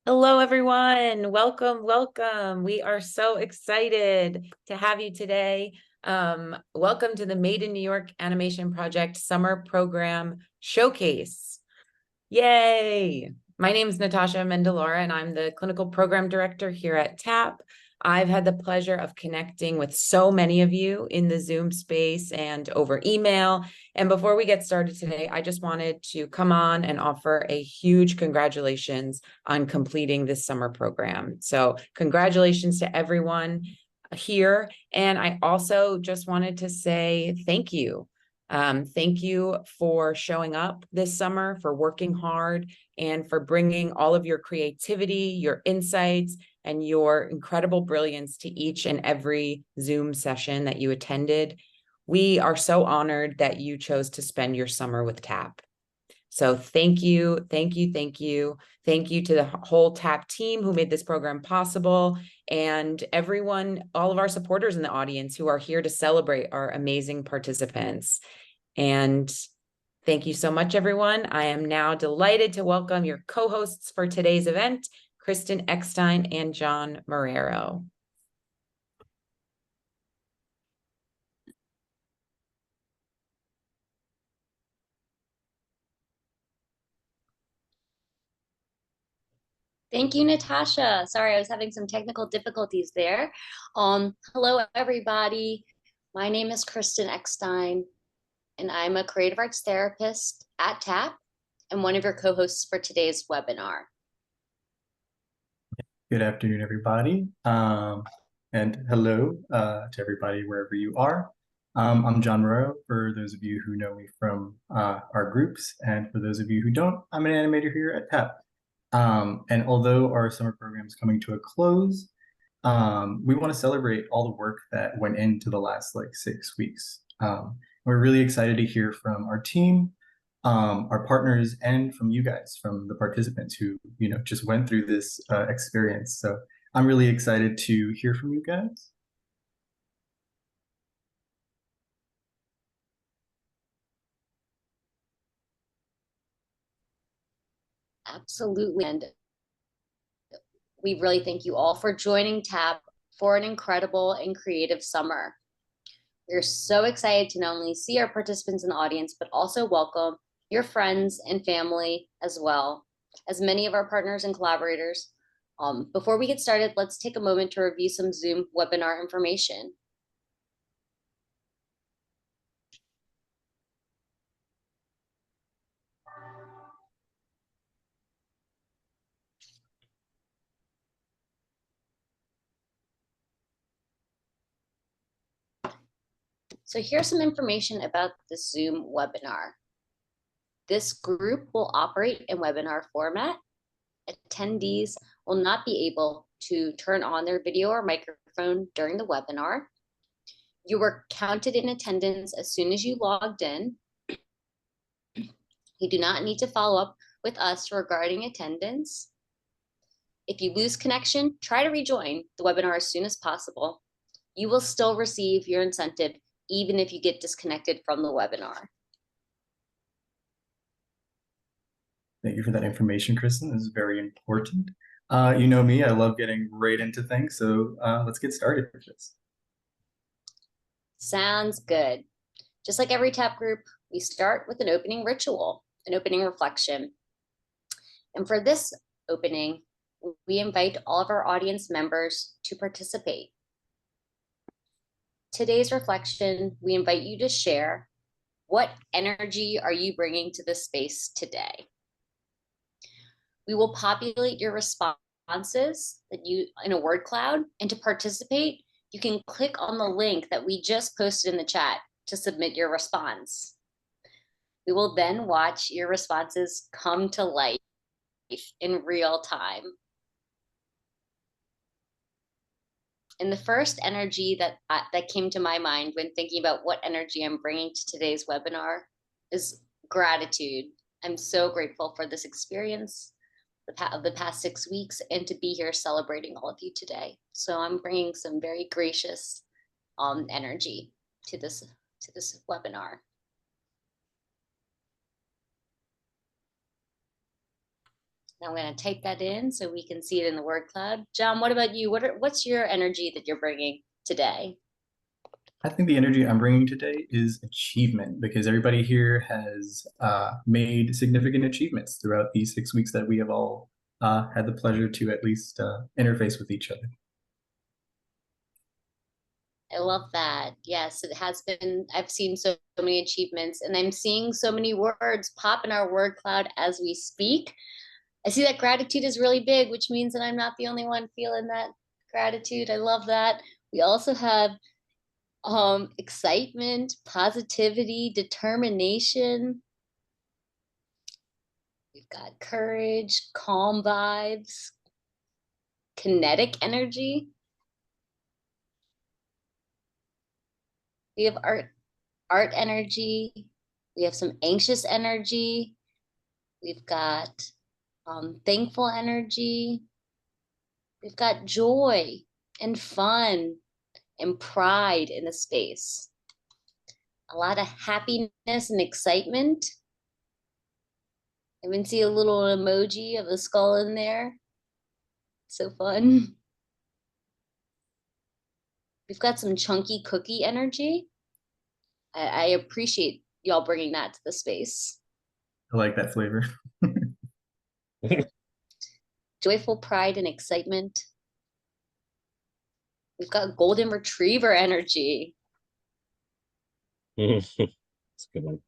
Hello, everyone. Welcome, welcome. We are so excited to have you today. Welcome to the Made in New York Animation Project Summer Program Showcase. Yay! My name is Natasha Mendelora, and I'm the Clinical Program Director here at TAP. I've had the pleasure of connecting with so many of you in the Zoom space and over email. And before we get started today, I just wanted to come on and offer a huge congratulations on completing this summer program. So congratulations to everyone here. And I also just wanted to say thank you. Thank you for showing up this summer, for working hard, and for bringing all of your creativity, your insights, and your incredible brilliance to each and every Zoom session that you attended. We are so honored that you chose to spend your summer with TAP. So thank you, thank you, thank you. Thank you to the whole TAP team who made this program possible, and everyone, all of our supporters in the audience who are here to celebrate our amazing participants. And thank you so much, everyone. I am now delighted to welcome your co-hosts for today's event, Kristen Eckstein and John Marrero. Thank you, Natasha. Sorry, I was having some technical difficulties there. Hello, everybody. My name is Kristen Eckstein, and I'm a creative arts therapist at TAP and one of your co-hosts for today's webinar. Good afternoon, everybody. And hello to everybody wherever you are. I'm John Marrero, for those of you who know me from our groups, and for those of you who don't, I'm an animator here at TAP. And although our summer program is coming to a close, we want to celebrate all the work that went into the last 6 weeks. We're really excited to hear from our team, our partners, and from you guys, from the participants who just went through this experience. So I'm really excited to hear from you guys. Absolutely. And we really thank you all for joining TAP for an incredible and creative summer. We're so excited to not only see our participants in the audience, but also welcome your friends and family as well as many of our partners and collaborators. Before we get started, let's take a moment to review some Zoom webinar information. So here's some information about the Zoom webinar. This group will operate in webinar format. Attendees will not be able to turn on their video or microphone during the webinar. You were counted in attendance as soon as you logged in. You do not need to follow up with us regarding attendance. If you lose connection, try to rejoin the webinar as soon as possible. You will still receive your incentive even if you get disconnected from the webinar. Thank you for that information, Kristen. This is very important. You know me, I love getting right into things, so let's get started with this. Sounds good. Just like every TAP group, we start with an opening ritual, an opening reflection. And for this opening, we invite all of our audience members to participate. Today's reflection, we invite you to share what energy are you bringing to the space today? We will populate your responses in a word cloud, and to participate, you can click on the link that we just posted in the chat to submit your response. We will then watch your responses come to life in real time. And the first energy that came to my mind when thinking about what energy I'm bringing to today's webinar is gratitude. I'm so grateful for this experience of the past 6 weeks and to be here celebrating all of you today. So I'm bringing some very gracious energy to this webinar. I'm going to type that in so we can see it in the word cloud. John, what about you? What's your energy that you're bringing today? I think the energy I'm bringing today is achievement, because everybody here has made significant achievements throughout these 6 weeks that we have all had the pleasure to at least interface with each other. I love that. Yes, it has been. I've seen so many achievements, and I'm seeing so many words pop in our word cloud as we speak. I see that gratitude is really big, which means that I'm not the only one feeling that gratitude. I love that. We also have excitement, positivity, determination. We've got courage, calm vibes, kinetic energy. We have art energy. We have some anxious energy. We've got thankful energy. We've got joy and fun and pride in the space. A lot of happiness and excitement. I even see a little emoji of a skull in there. So fun. We've got some chunky cookie energy. I appreciate y'all bringing that to the space. I like that flavor. Joyful pride and excitement. We've got golden retriever energy. That's a good one.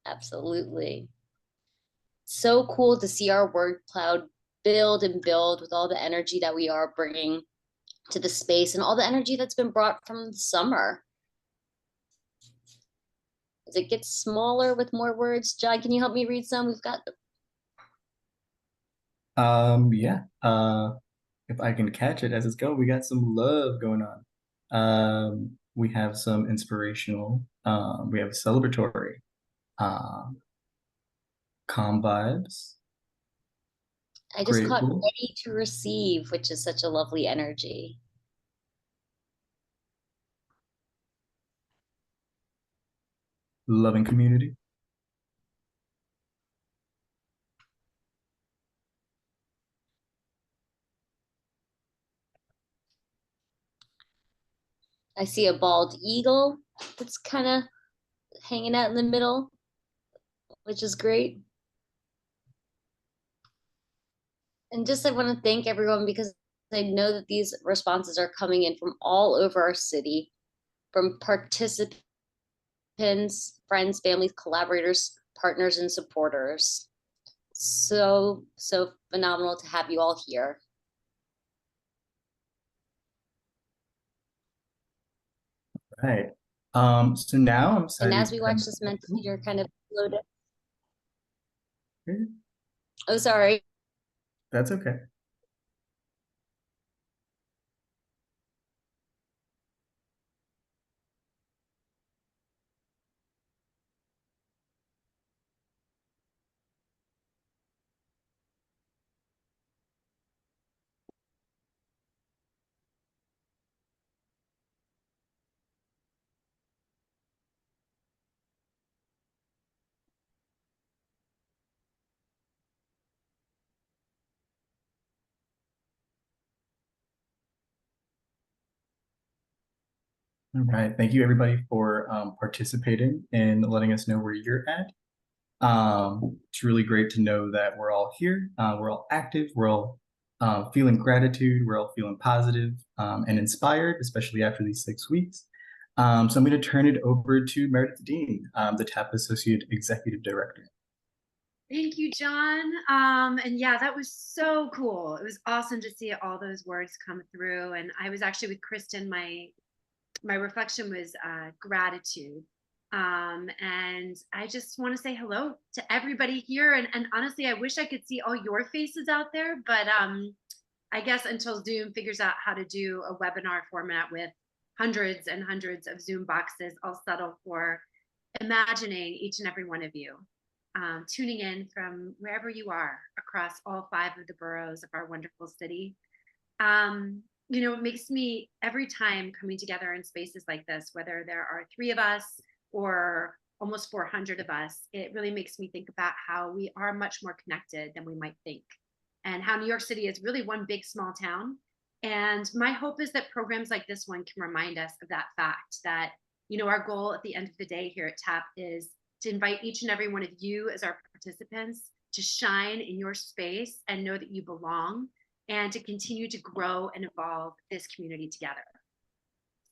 Absolutely. So cool to see our word cloud build and build with all the energy that we are bringing to the space and all the energy that's been brought from the summer. As it gets smaller with more words, John, can you help me read some? We've got Yeah. If I can catch it as it's going, we got some love going on. We have some inspirational, we have celebratory, calm vibes. I just caught Grateful. ready to receive, which is such a lovely energy. Loving community. I see a bald eagle that's kind of hanging out in the middle, which is great. And just I want to thank everyone because I know that these responses are coming in from all over our city, from participants, friends, families, collaborators, partners, and supporters. So phenomenal to have you all here. Right. So now I'm excited. And as we watch this Mentimeter kind of load it. Oh, sorry. That's okay. All right. Thank you, everybody, for participating and letting us know where you're at. It's really great to know that we're all here, we're all active, we're all feeling gratitude, we're all feeling positive and inspired, especially after these 6 weeks. So I'm going to turn it over to Meredith Dean, the TAP Associate Executive Director. Thank you, John. And yeah, that was so cool. It was awesome to see all those words come through. And I was actually with Kristen. My reflection was gratitude. And I just want to say hello to everybody here. And honestly, I wish I could see all your faces out there, but I guess until Zoom figures out how to do a webinar format with hundreds and hundreds of Zoom boxes, I'll settle for imagining each and every one of you tuning in from wherever you are across all 5 of the boroughs of our wonderful city. You know, it makes me, every time coming together in spaces like this, whether there are 3 of us or almost 400 of us, it really makes me think about how we are much more connected than we might think, and how New York City is really one big small town. And my hope is that programs like this one can remind us of that fact, that, you know, our goal at the end of the day here at TAP is to invite each and every one of you as our participants to shine in your space and know that you belong, and to continue to grow and evolve this community together.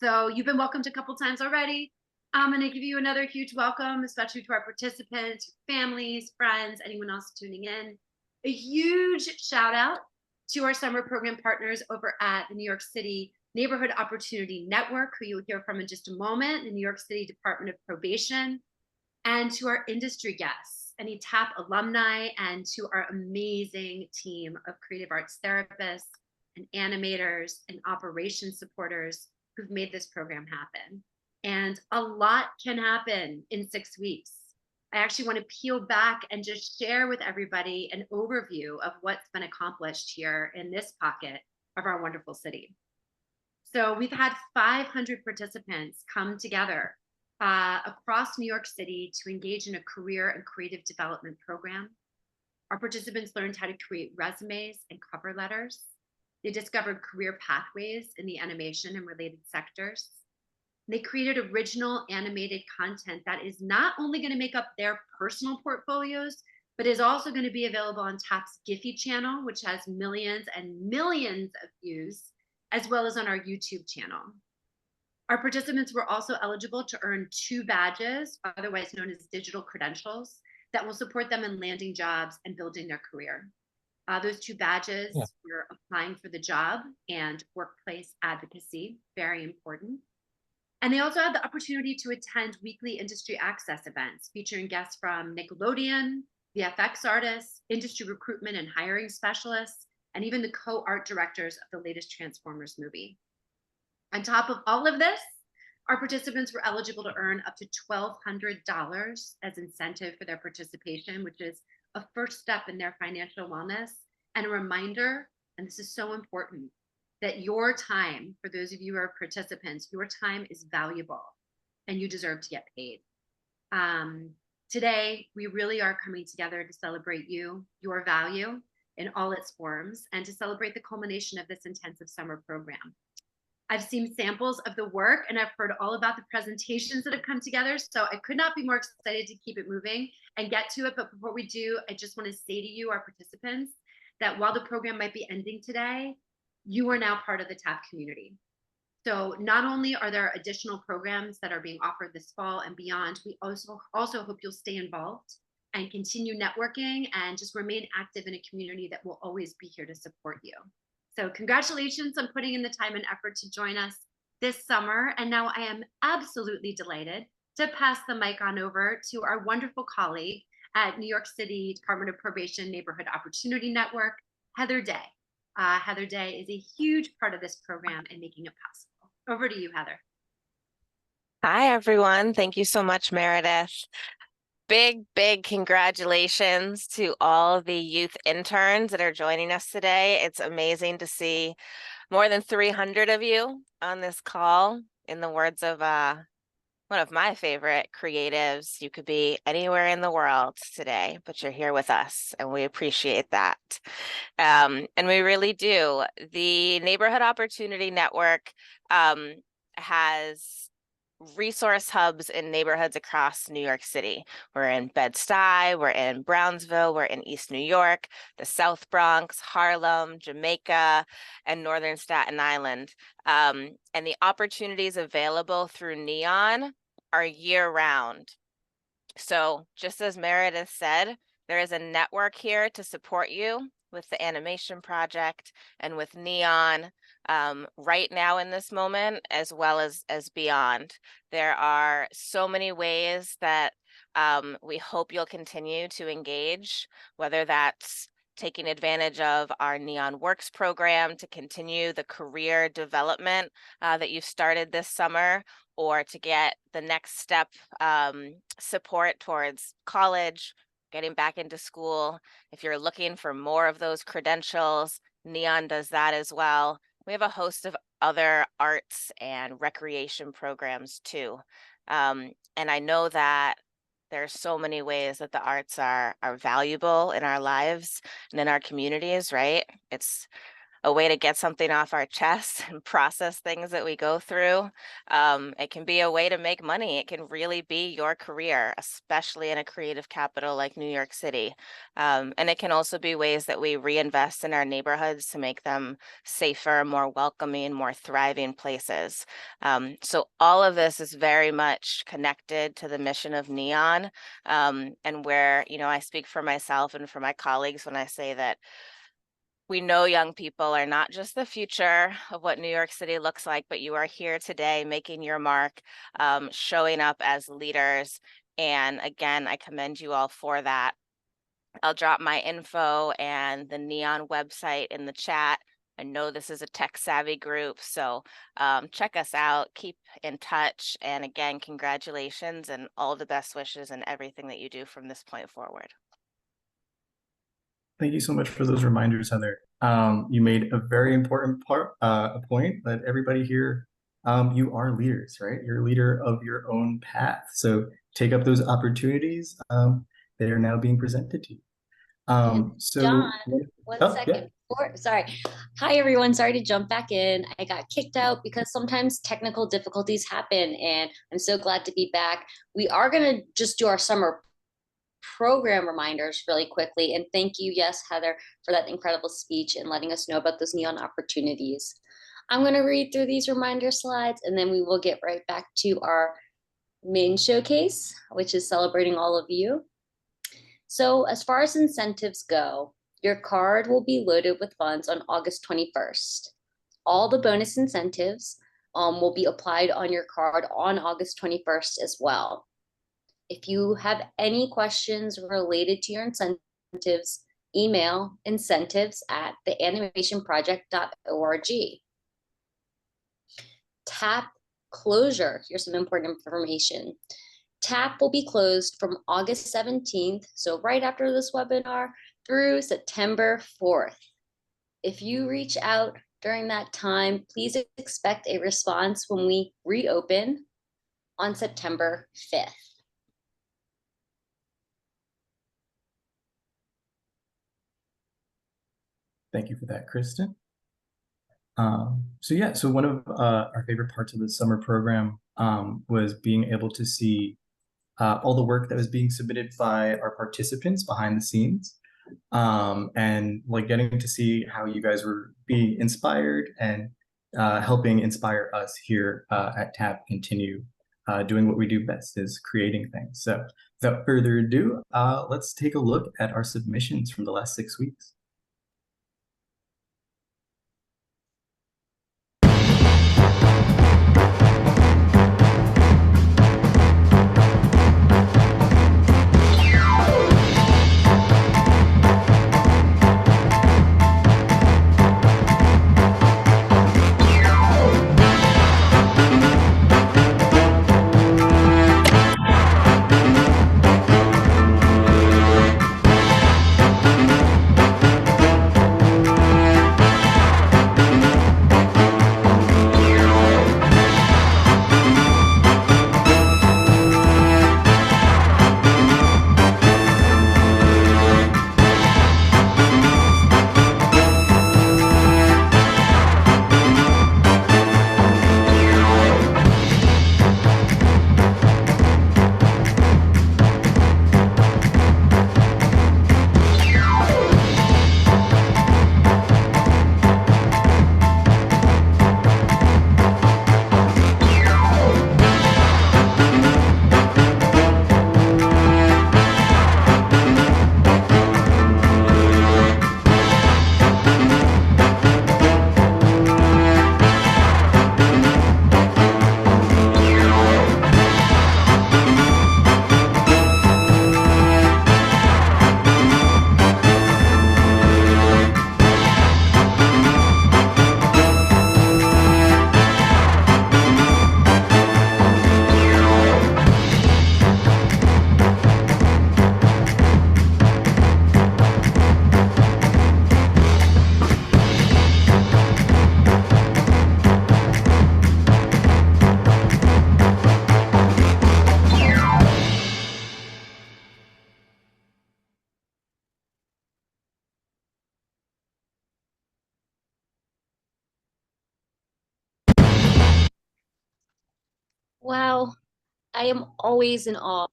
So you've been welcomed a couple times already. I'm going to give you another huge welcome, especially to our participants, families, friends, anyone else tuning in. A huge shout out to our summer program partners over at the New York City Neighborhood Opportunity Network, who you'll hear from in just a moment, the New York City Department of Probation, and to our industry guests, any TAP alumni, and to our amazing team of creative arts therapists and animators and operations supporters who've made this program happen. And a lot can happen in 6 weeks. I actually want to peel back and just share with everybody an overview of what's been accomplished here in this pocket of our wonderful city. So we've had 500 participants come together across New York City to engage in a career and creative development program. Our participants learned how to create resumes and cover letters. They discovered career pathways in the animation and related sectors. They created original animated content that is not only going to make up their personal portfolios, but is also going to be available on TAP's Giphy channel, which has millions and millions of views, as well as on our YouTube channel. Our participants were also eligible to earn 2 badges, otherwise known as digital credentials, that will support them in landing jobs and building their career. Those 2 badges were applying for the job and workplace advocacy, very important. And they also had the opportunity to attend weekly industry access events featuring guests from Nickelodeon, VFX artists, industry recruitment and hiring specialists, and even the co-art directors of the latest Transformers movie. On top of all of this, our participants were eligible to earn up to $1,200 as incentive for their participation, which is a first step in their financial wellness, and a reminder, and this is so important, that your time, for those of you who are participants, your time is valuable and you deserve to get paid. Today, we really are coming together to celebrate you, your value in all its forms, and to celebrate the culmination of this intensive summer program. I've seen samples of the work and I've heard all about the presentations that have come together. So I could not be more excited to keep it moving and get to it. But before we do, I just want to say to you, our participants, that while the program might be ending today, you are now part of the TAP community. So not only are there additional programs that are being offered this fall and beyond, we also hope you'll stay involved and continue networking and just remain active in a community that will always be here to support you. So congratulations on putting in the time and effort to join us this summer. And now I am absolutely delighted to pass the mic on over to our wonderful colleague at New York City Department of Probation Neighborhood Opportunity Network, Heather Day. Heather Day is a huge part of this program and making it possible. Over to you, Heather. Hi, everyone. Thank you so much, Meredith. Big congratulations to all the youth interns that are joining us today. It's amazing to see more than 300 of you on this call. In the words of one of my favorite creatives, you could be anywhere in the world today, but you're here with us, and we appreciate that. And we really do. The Neighborhood Opportunity Network has resource hubs in neighborhoods across New York City. We're in Bed-Stuy, we're in Brownsville, we're in East New York, the South Bronx, Harlem, Jamaica, and Northern Staten Island. And the opportunities available through NEON are year-round. So just as Meredith said, there is a network here to support you with the animation project and with NEON right now in this moment, as well as beyond. There are so many ways that we hope you'll continue to engage, whether that's taking advantage of our NEON Works program to continue the career development that you've started this summer, or to get the next step support towards college, getting back into school. If you're looking for more of those credentials, NEON does that as well. We have a host of other arts and recreation programs too. And I know that there's so many ways that the arts are valuable in our lives and in our communities, right? It's a way to get something off our chest and process things that we go through. It can be a way to make money. It can really be your career, especially in a creative capital like New York City. And it can also be ways that we reinvest in our neighborhoods to make them safer, more welcoming, more thriving places. So all of this is very much connected to the mission of NEON, and where, you know, I speak for myself and for my colleagues when I say that we know young people are not just the future of what New York City looks like, but you are here today making your mark, showing up as leaders. And again, I commend you all for that. I'll drop my info and the NEON website in the chat. I know this is a tech savvy group, so check us out, keep in touch. And again, congratulations and all the best wishes and everything that you do from this point forward. Thank you so much for those reminders, Heather. You made a very important point that everybody here, you are leaders, right? You're a leader of your own path. So take up those opportunities. They are now being presented to you. John, one second. Yeah. Sorry. Hi, everyone. Sorry to jump back in. I got kicked out because sometimes technical difficulties happen, and I'm so glad to be back. We are going to just do our summer program reminders really quickly. And thank you, yes, Heather, for that incredible speech and letting us know about those NEON opportunities. I'm going to read through these reminder slides, and then we will get right back to our main showcase, which is celebrating all of you. So as far as incentives go, your card will be loaded with funds on August 21st. All the bonus incentives will be applied on your card on August 21st as well. If you have any questions related to your incentives, email incentives@theanimationproject.org. TAP closure. Here's some important information. TAP will be closed from August 17th, so right after this webinar, through September 4th. If you reach out during that time, please expect a response when we reopen on September 5th. Thank you for that, Kristen. So one of our favorite parts of the summer program was being able to see all the work that was being submitted by our participants behind the scenes, and like getting to see how you guys were being inspired and helping inspire us here at TAP continue doing what we do best, is creating things. So without further ado, let's take a look at our submissions from the last 6 weeks. Wow, I am always in awe.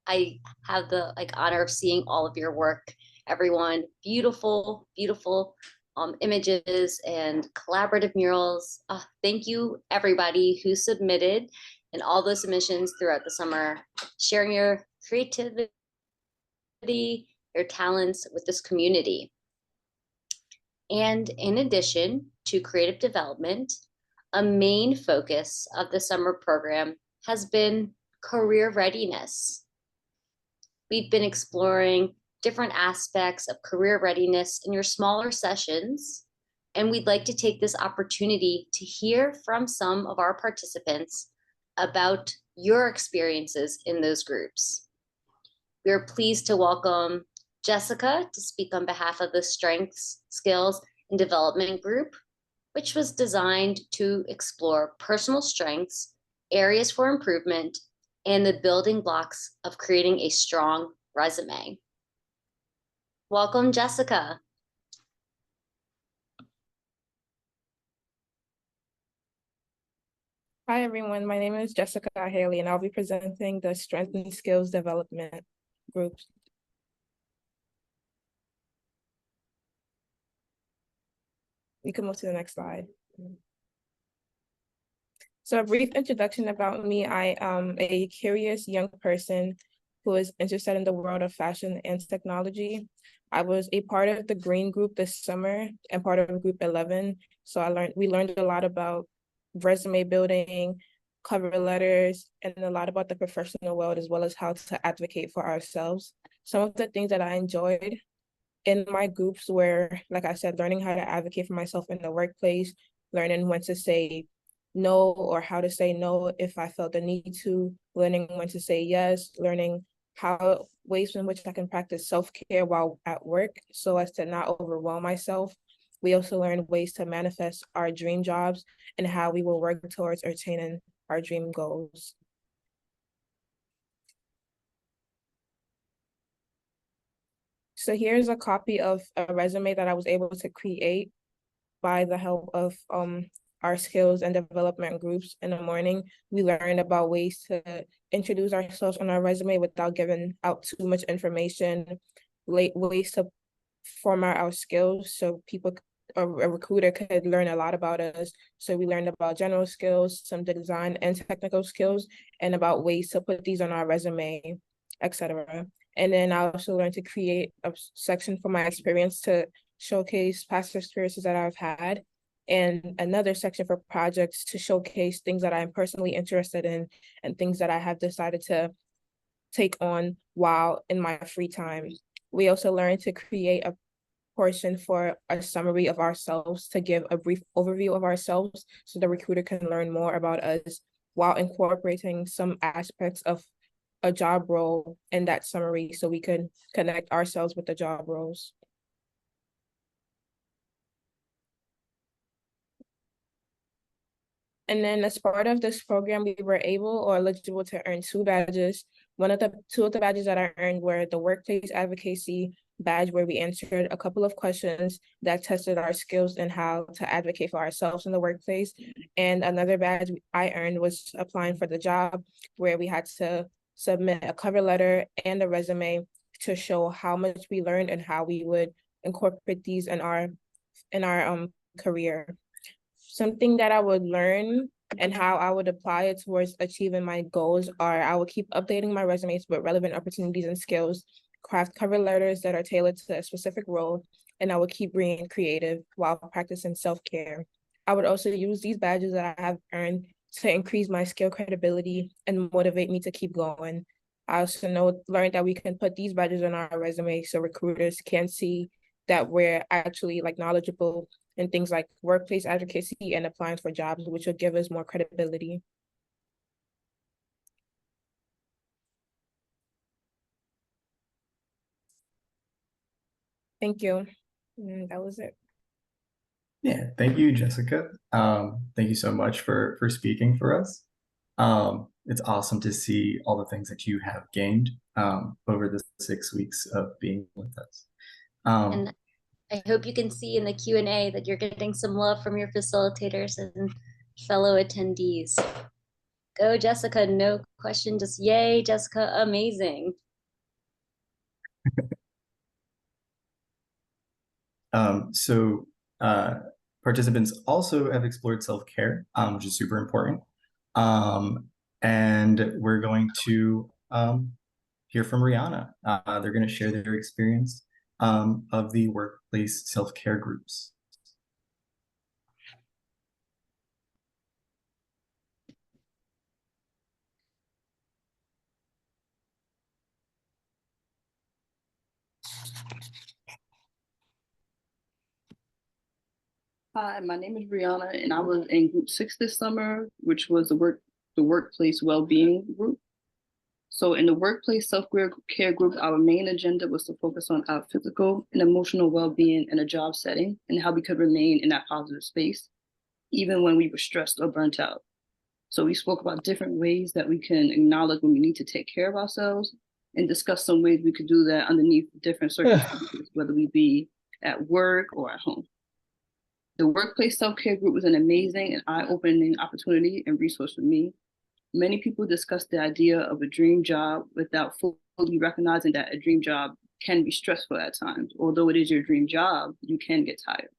I have the honor of seeing all of your work, everyone. Beautiful, beautiful images and collaborative murals. Thank you, everybody who submitted and all those submissions throughout the summer, sharing your creativity, your talents with this community. And in addition to creative development, a main focus of the summer program has been career readiness. We've been exploring different aspects of career readiness in your smaller sessions, and we'd like to take this opportunity to hear from some of our participants about your experiences in those groups. We are pleased to welcome Jessica to speak on behalf of the Strengths, Skills, and Development Group, which was designed to explore personal strengths, areas for improvement, and the building blocks of creating a strong resume. Welcome, Jessica. Hi, everyone. My name is Jessica Haley, and I'll be presenting the Strength and Skills Development Group. You can move to the next slide. So a brief introduction about me. I am a curious young person who is interested in the world of fashion and technology. I was a part of the Green Group this summer and part of Group 11. So we learned a lot about resume building, cover letters, and a lot about the professional world, as well as how to advocate for ourselves. Some of the things that I enjoyed in my groups were, like I said, learning how to advocate for myself in the workplace, learning when to say no or how to say no if I felt the need to, learning when to say yes, learning ways in which I can practice self-care while at work so as to not overwhelm myself. We also learned ways to manifest our dream jobs and how we will work towards attaining our dream goals. So here's a copy of a resume that I was able to create by the help of our skills and development groups. In the morning, we learned about ways to introduce ourselves on our resume without giving out too much information, ways to format our skills so a recruiter could learn a lot about us. So we learned about general skills, some design and technical skills, and about ways to put these on our resume, etc. And then I also learned to create a section for my experience to showcase past experiences that I've had, and another section for projects to showcase things that I'm personally interested in and things that I have decided to take on while in my free time. We also learned to create a portion for a summary of ourselves to give a brief overview of ourselves so the recruiter can learn more about us while incorporating some aspects of a job role in that summary so we could connect ourselves with the job roles. And then as part of this program, we were able or eligible to earn 2 badges. Two of the badges that I earned were the Workplace Advocacy badge, where we answered a couple of questions that tested our skills in how to advocate for ourselves in the workplace. And another badge I earned was applying for the job, where we had to submit a cover letter and a resume to show how much we learned and how we would incorporate these in our career. Something that I would learn and how I would apply it towards achieving my goals are I will keep updating my resumes with relevant opportunities and skills, craft cover letters that are tailored to a specific role, and I will keep being creative while practicing self-care. I would also use these badges that I have earned to increase my skill credibility and motivate me to keep going. I also learned that we can put these badges on our resume so recruiters can see that we're actually knowledgeable in things like workplace advocacy and applying for jobs, which will give us more credibility. Thank you. And that was it. Yeah, thank you, Jessica. Thank you so much for speaking for us. It's awesome to see all the things that you have gained over the 6 weeks of being with us. And I hope you can see in the Q&A that you're getting some love from your facilitators and fellow attendees. Go, Jessica. No question, just yay, Jessica. Amazing. So participants also have explored self-care, which is super important. And we're going to hear from Rihanna. They're going to share their experience of the workplace self-care groups. Hi, my name is Brianna, and I was in Group 6 this summer, which was the workplace well-being group. So in the workplace self-care group, our main agenda was to focus on our physical and emotional well-being in a job setting and how we could remain in that positive space, even when we were stressed or burnt out. So we spoke about different ways that we can acknowledge when we need to take care of ourselves and discuss some ways we could do that underneath different circumstances, whether we be at work or at home. The workplace self-care group was an amazing and eye-opening opportunity and resource for me. Many people discuss the idea of a dream job without fully recognizing that a dream job can be stressful at times. Although it is your dream job, you can get tired.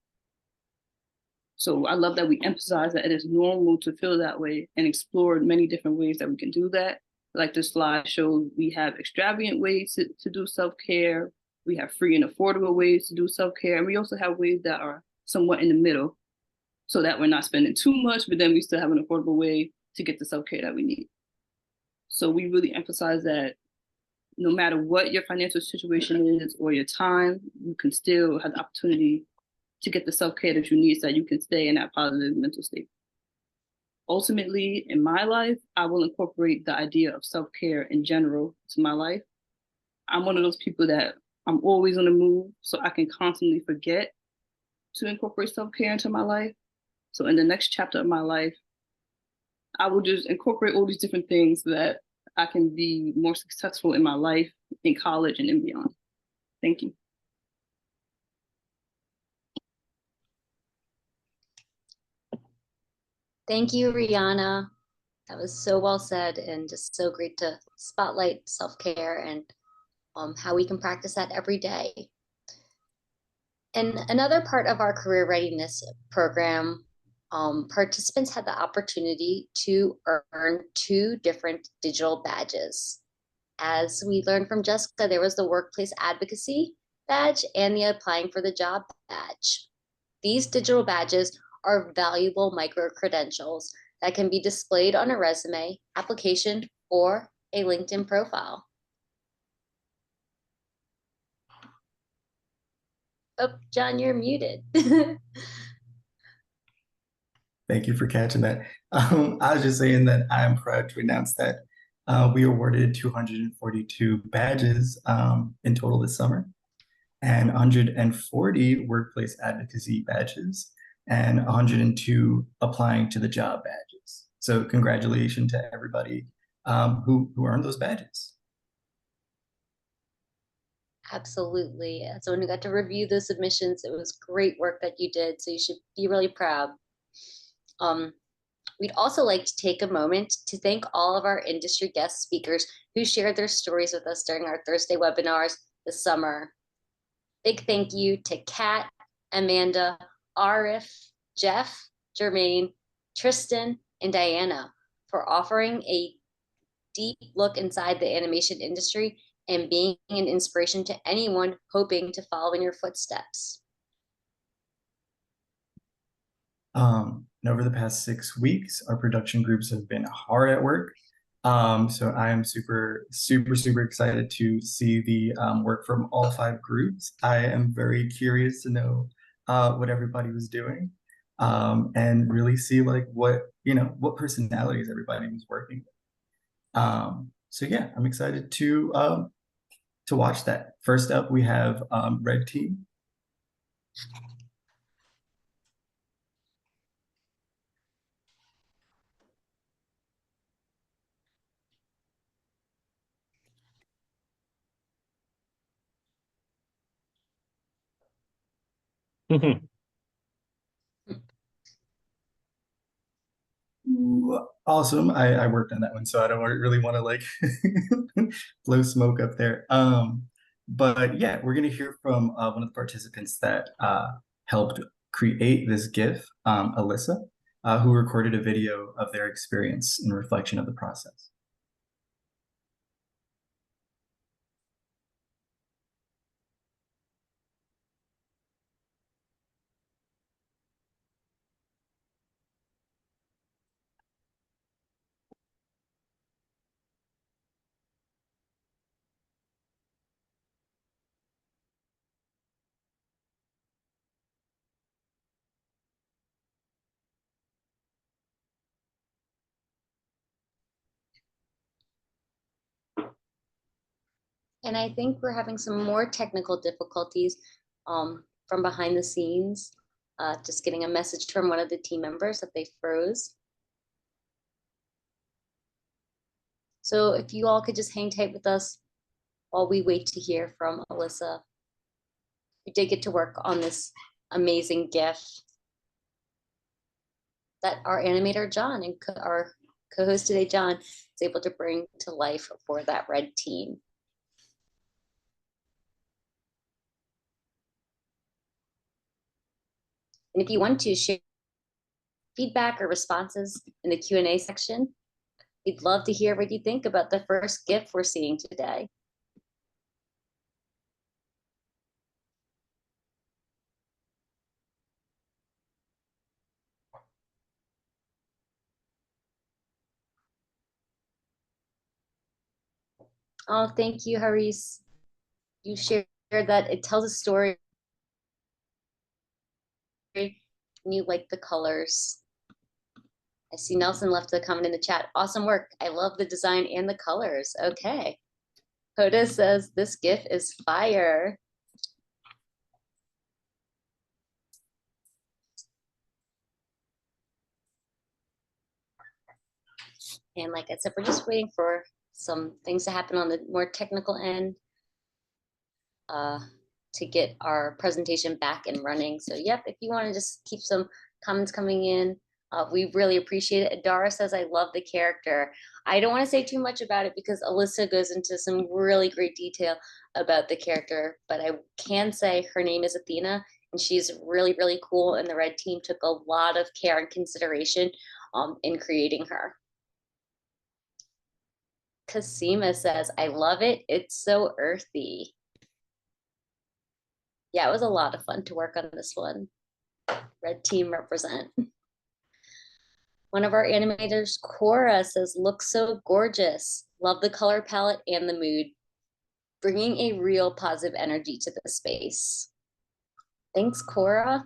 So I love that we emphasize that it is normal to feel that way and explored many different ways that we can do that. Like this slide shows, we have extravagant ways to do self-care. We have free and affordable ways to do self-care. And we also have ways that are somewhat in the middle so that we're not spending too much, but then we still have an affordable way to get the self-care that we need. So we really emphasize that no matter what your financial situation is or your time, you can still have the opportunity to get the self-care that you need so that you can stay in that positive mental state. Ultimately, in my life, I will incorporate the idea of self-care in general to my life. I'm one of those people that I'm always on the move, so I can constantly forget to incorporate self-care into my life. So in the next chapter of my life, I will just incorporate all these different things so that I can be more successful in my life, in college, and beyond. Thank you. Thank you, Rihanna. That was so well said and just so great to spotlight self-care and how we can practice that every day. And another part of our career readiness program, participants had the opportunity to earn 2 different digital badges. As we learned from Jessica, there was the workplace advocacy badge and the applying for the job badge. These digital badges are valuable micro-credentials that can be displayed on a resume, application, or a LinkedIn profile. Oh, John, you're muted. Thank you for catching that. I was just saying that I'm proud to announce that we awarded 242 badges in total this summer, and 140 workplace advocacy badges, and 102 applying to the job badges. So congratulations to everybody who earned those badges. Absolutely. So when we got to review the submissions, it was great work that you did. So you should be really proud. We'd also like to take a moment to thank all of our industry guest speakers who shared their stories with us during our Thursday webinars this summer. Big thank you to Kat, Amanda, Arif, Jeff, Jermaine, Tristan, and Diana for offering a deep look inside the animation industry and being an inspiration to anyone hoping to follow in your footsteps. And over the past 6 weeks, our production groups have been hard at work. So I am super excited to see the work from all 5 groups. I am very curious to know what everybody was doing and really see like what personalities everybody was working with. So yeah, I'm excited to watch that. First up, we have Red Team. Awesome. I worked on that one, so I don't really want to like blow smoke up there. But yeah, we're gonna hear from one of the participants that helped create this GIF, Alyssa, who recorded a video of their experience in reflection of the process. And I think we're having some more technical difficulties from behind the scenes. Just getting a message from one of the team members that they froze. So if you all could just hang tight with us while we wait to hear from Alyssa. We did get to work on this amazing GIF that our animator John and our co-host today, John, is able to bring to life for that red team. And if you want to share feedback or responses in the Q&A section, we'd love to hear what you think about the first GIF we're seeing today. Oh, thank you, Haris. You shared that it tells a story. You like the colors. I see Nelson left a comment in the chat. Awesome work. I love the design and the colors. Okay. Hoda says this GIF is fire. And like I said, we're just waiting for some things to happen on the more technical end to get our presentation back and running. So yep, if you want to just keep some comments coming in, we really appreciate it. Adara says, I love the character. I don't want to say too much about it because Alyssa goes into some really great detail about the character, but I can say her name is Athena and she's really, really cool. And the red team took a lot of care and consideration in creating her. Kasima says, I love it. It's so earthy. Yeah, it was a lot of fun to work on this one. Red team represent. One of our animators, Cora, says, looks so gorgeous. Love the color palette and the mood. Bringing a real positive energy to the space. Thanks, Cora.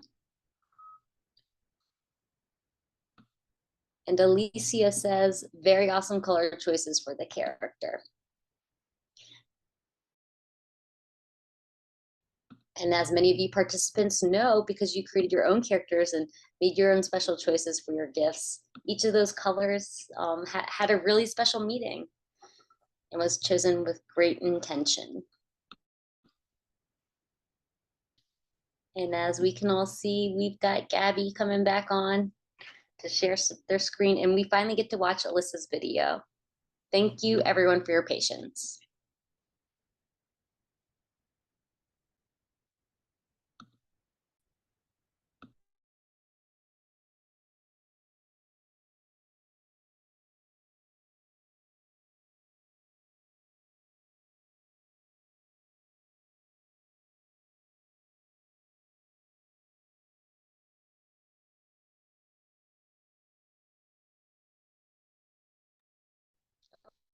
And Alicia says, very awesome color choices for the character. And as many of you participants know, because you created your own characters and made your own special choices for your gifts, each of those colors had a really special meaning and was chosen with great intention. And as we can all see, we've got Gabby coming back on to share their screen, and we finally get to watch Alyssa's video. Thank you everyone for your patience.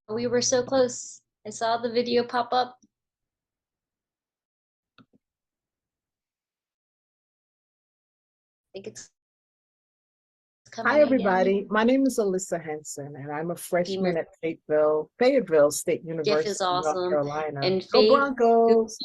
We were so close. I saw the video pop up. I think it's coming. Hi, everybody. My name is Alyssa Henson, and I'm a freshman at Fayetteville State University, is awesome. North Carolina. And Go Faye, Broncos!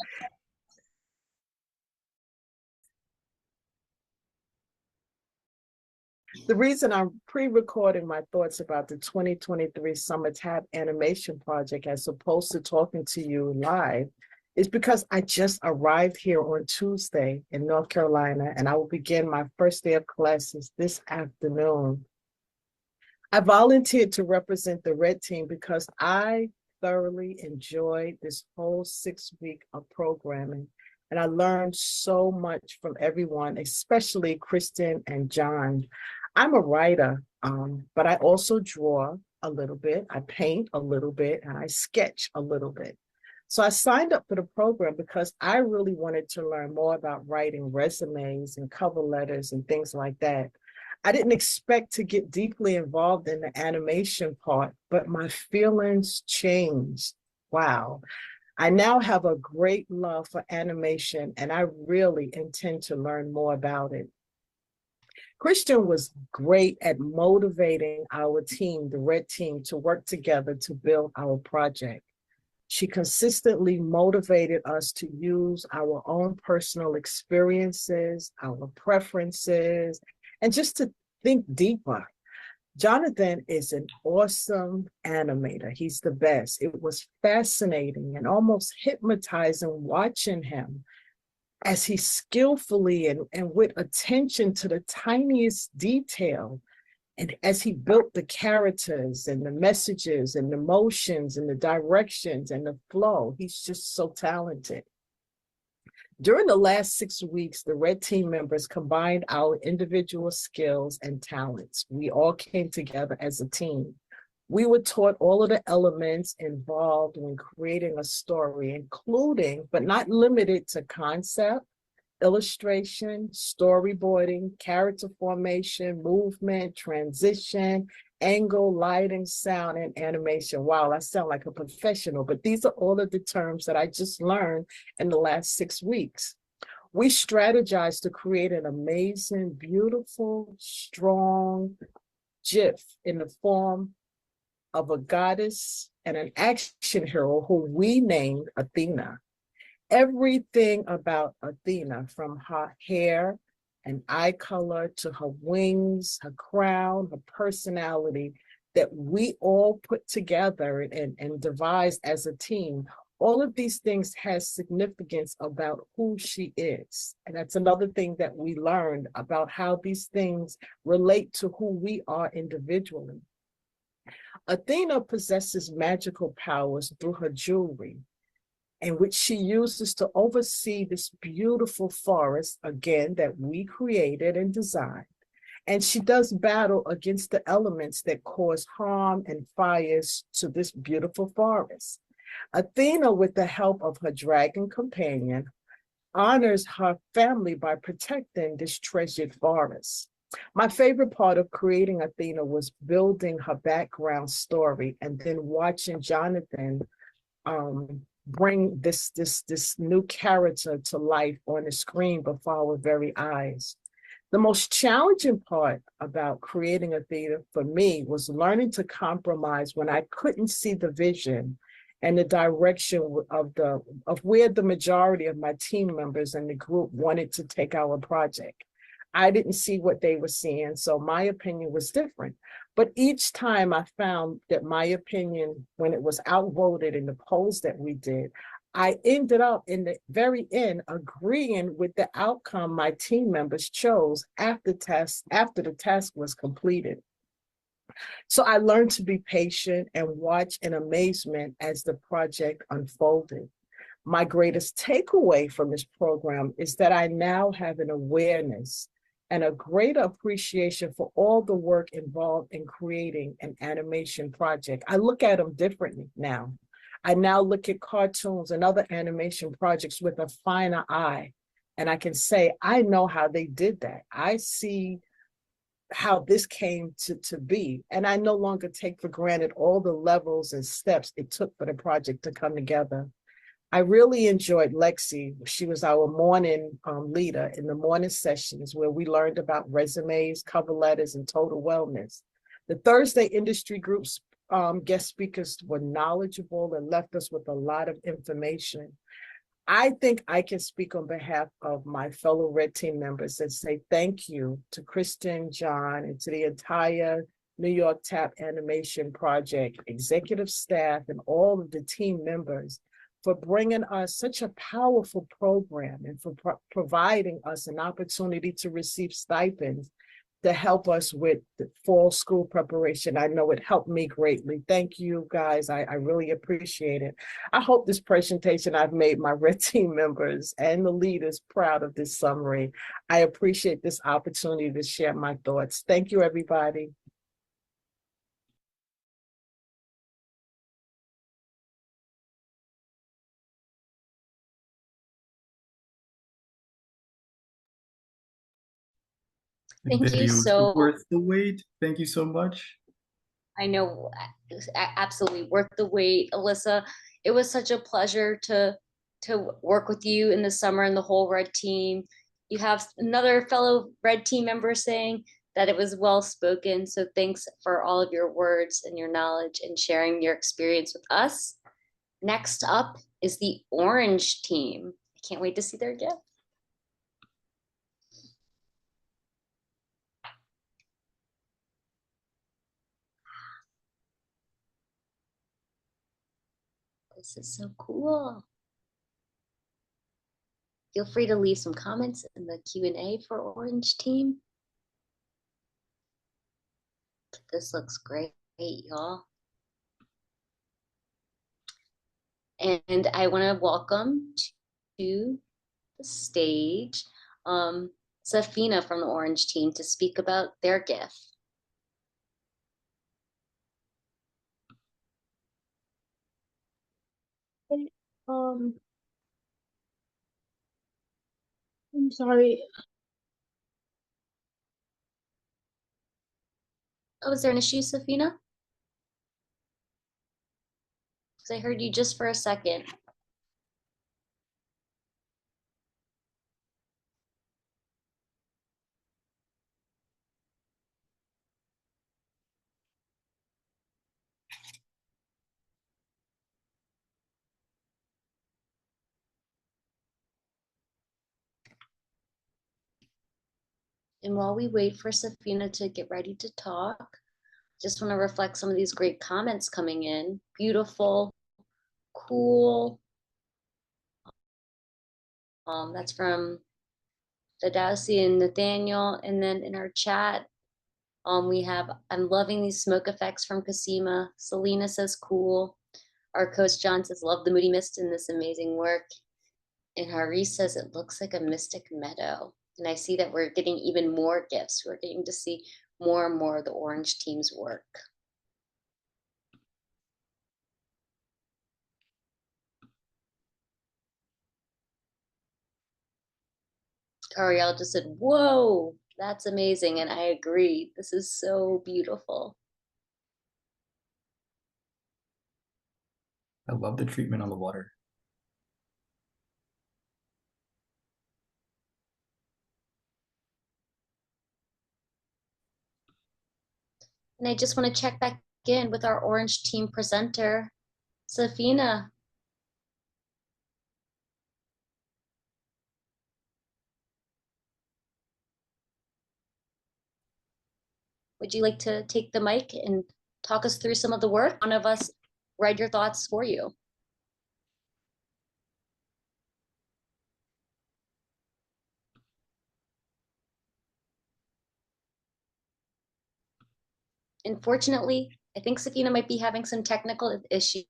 The reason I'm pre-recording my thoughts about the 2023 Summer TAP Animation Project as opposed to talking to you live is because I just arrived here on Tuesday in North Carolina, and I will begin my first day of classes this afternoon. I volunteered to represent the red team because I thoroughly enjoyed this whole 6 week of programming. And I learned so much from everyone, especially Kristen and John. I'm a writer, but I also draw a little bit, I paint a little bit, and I sketch a little bit. So I signed up for the program because I really wanted to learn more about writing resumes and cover letters and things like that. I didn't expect to get deeply involved in the animation part, but my feelings changed. Wow. I now have a great love for animation, and I really intend to learn more about it. Christian was great at motivating our team, the red team, to work together to build our project. She consistently motivated us to use our own personal experiences, our preferences, and just to think deeper. Jonathan is an awesome animator. He's the best. It was fascinating and almost hypnotizing watching him as he skillfully and with attention to the tiniest detail, and as he built the characters and the messages and the motions and the directions and the flow. He's just so talented. During the last 6 weeks, the red team members combined our individual skills and talents. We all came together as a team. We were taught all of the elements involved in creating a story, including, but not limited to, concept, illustration, storyboarding, character formation, movement, transition, angle, lighting, sound, and animation. Wow, I sound like a professional, but these are all of the terms that I just learned in the last 6 weeks. We strategized to create an amazing, beautiful, strong GIF in the form of a goddess and an action hero who we named Athena. Everything about Athena, from her hair and eye color to her wings, her crown, her personality, that we all put together and devised as a team. All of these things has significance about who she is. And that's another thing that we learned about how these things relate to who we are individually. Athena possesses magical powers through her jewelry, in which she uses to oversee this beautiful forest, again, that we created and designed. And she does battle against the elements that cause harm and fires to this beautiful forest. Athena, with the help of her dragon companion, honors her family by protecting this treasured forest. My favorite part of creating Athena was building her background story and then watching Jonathan bring this new character to life on the screen before our very eyes. The most challenging part about creating Athena for me was learning to compromise when I couldn't see the vision and the direction of where the majority of my team members and the group wanted to take our project. I didn't see what they were seeing, so my opinion was different. But each time I found that my opinion, when it was outvoted in the polls that we did, I ended up in the very end agreeing with the outcome my team members chose after the task was completed. So I learned to be patient and watch in amazement as the project unfolded. My greatest takeaway from this program is that I now have an awareness and a greater appreciation for all the work involved in creating an animation project. I look at them differently now. I now look at cartoons and other animation projects with a finer eye, and I can say, I know how they did that. I see how this came to be, and I no longer take for granted all the levels and steps it took for the project to come together. I really enjoyed Lexi. She was our morning leader in the morning sessions where we learned about resumes, cover letters, and total wellness. The Thursday industry groups guest speakers were knowledgeable and left us with a lot of information. I think I can speak on behalf of my fellow Red Team members and say thank you to Kristen, John, and to the entire New York TAP Animation Project, executive staff, and all of the team members for bringing us such a powerful program and for providing us an opportunity to receive stipends to help us with the fall school preparation. I know it helped me greatly. Thank you, guys. I really appreciate it. I hope this presentation I've made my red team members and the leaders proud of this summary. I appreciate this opportunity to share my thoughts. Thank you, everybody. The Thank you video is so- worth the wait. Thank you so much. I know, absolutely worth the wait, Alyssa. It was such a pleasure to work with you in the summer and the whole red team. You have another fellow red team member saying that it was well spoken. So thanks for all of your words and your knowledge and sharing your experience with us. Next up is the orange team. I can't wait to see their gift. This is so cool. Feel free to leave some comments in the Q&A for Orange Team. This looks great, y'all. And I want to welcome to the stage Safina from the Orange Team to speak about their gift. I'm sorry. Oh, is there an issue, Safina? Because I heard you just for a second. And while we wait for Safina to get ready to talk, just want to reflect some of these great comments coming in. Beautiful, cool. That's from Tadasi and Nathaniel. And then in our chat, we have, I'm loving these smoke effects from Kasima. Selena says cool. Our coach John says, love the Moody Mist in this amazing work. And Haris says, it looks like a mystic meadow. And I see that we're getting even more gifts. We're getting to see more and more of the Orange Team's work. Cariel just said, whoa, that's amazing. And I agree. This is so beautiful. I love the treatment on the water. And I just want to check back in with our Orange Team presenter, Safina. Would you like to take the mic and talk us through some of the work? One of us read your thoughts for you. Unfortunately, I think Safina might be having some technical issues,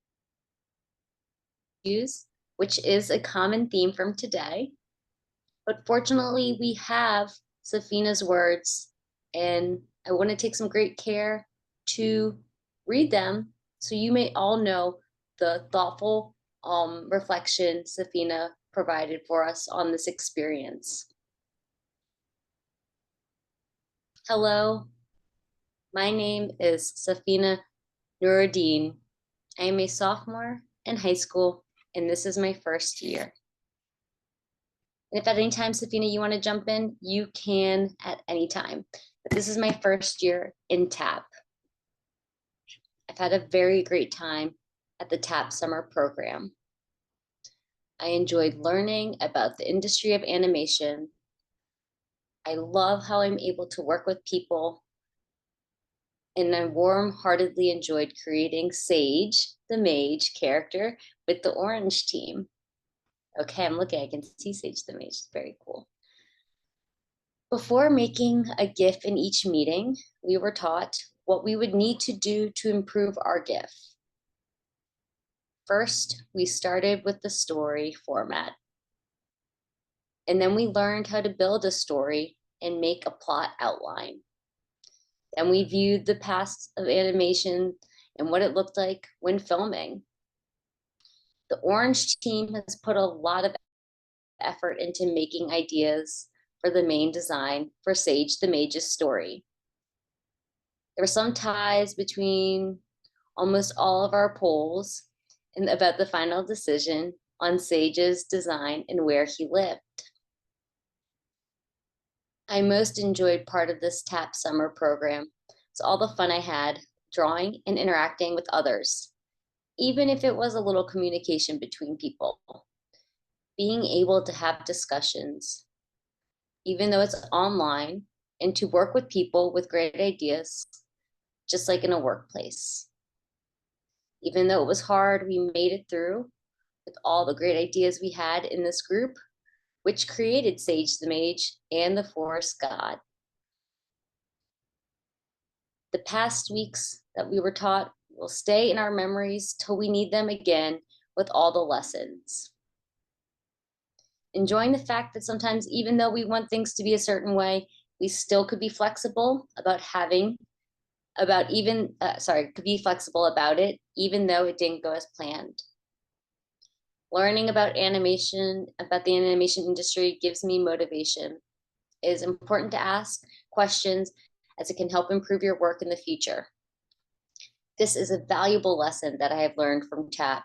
which is a common theme from today. But fortunately, we have Safina's words, and I want to take some great care to read them so you may all know the thoughtful reflection Safina provided for us on this experience. Hello, my name is Safina Nuruddin. I am a sophomore in high school, and this is my first year. And if at any time, Safina, you want to jump in, you can at any time. But this is my first year in TAP. I've had a very great time at the TAP summer program. I enjoyed learning about the industry of animation. I love how I'm able to work with people. And I warm-heartedly enjoyed creating Sage, the mage character, with the Orange Team. Okay, I'm looking, I can see Sage the Mage, it's very cool. Before making a GIF in each meeting, we were taught what we would need to do to improve our GIF. First, we started with the story format. And then we learned how to build a story and make a plot outline. Then we viewed the past of animation and what it looked like when filming. The Orange team has put a lot of effort into making ideas for the main design for Sage the Mage's story. There were some ties between almost all of our polls and about the final decision on Sage's design and where he lived. I most enjoyed part of this TAP summer program. It's all the fun I had drawing and interacting with others, even if it was a little communication between people. Being able to have discussions, even though it's online, and to work with people with great ideas, just like in a workplace. Even though it was hard, we made it through with all the great ideas we had in this group, which created Sage the Mage and the Forest God. The past weeks that we were taught will stay in our memories till we need them again with all the lessons. Enjoying the fact that sometimes, even though we want things to be a certain way, we still could be flexible about could be flexible about it, even though it didn't go as planned. Learning about animation, about the animation industry gives me motivation. It is important to ask questions as it can help improve your work in the future. This is a valuable lesson that I have learned from TAP.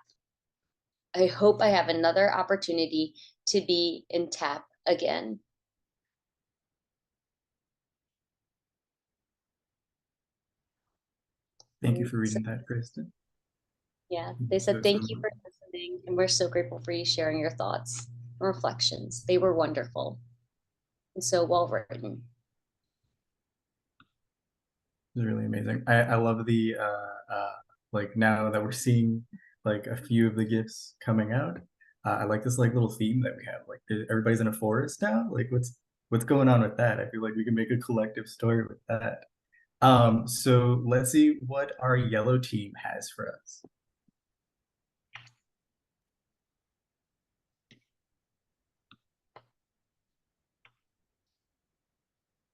I hope I have another opportunity to be in TAP again. Thank you for reading that, Kristen. Yeah, they said thank you for listening, and we're so grateful for you sharing your thoughts and reflections. They were wonderful and so well written. It was really amazing. I love the like now that we're seeing like a few of the gifts coming out. I like this like little theme that we have. Like everybody's in a forest now. Like what's going on with that? I feel like we can make a collective story with that. So let's see what our yellow team has for us.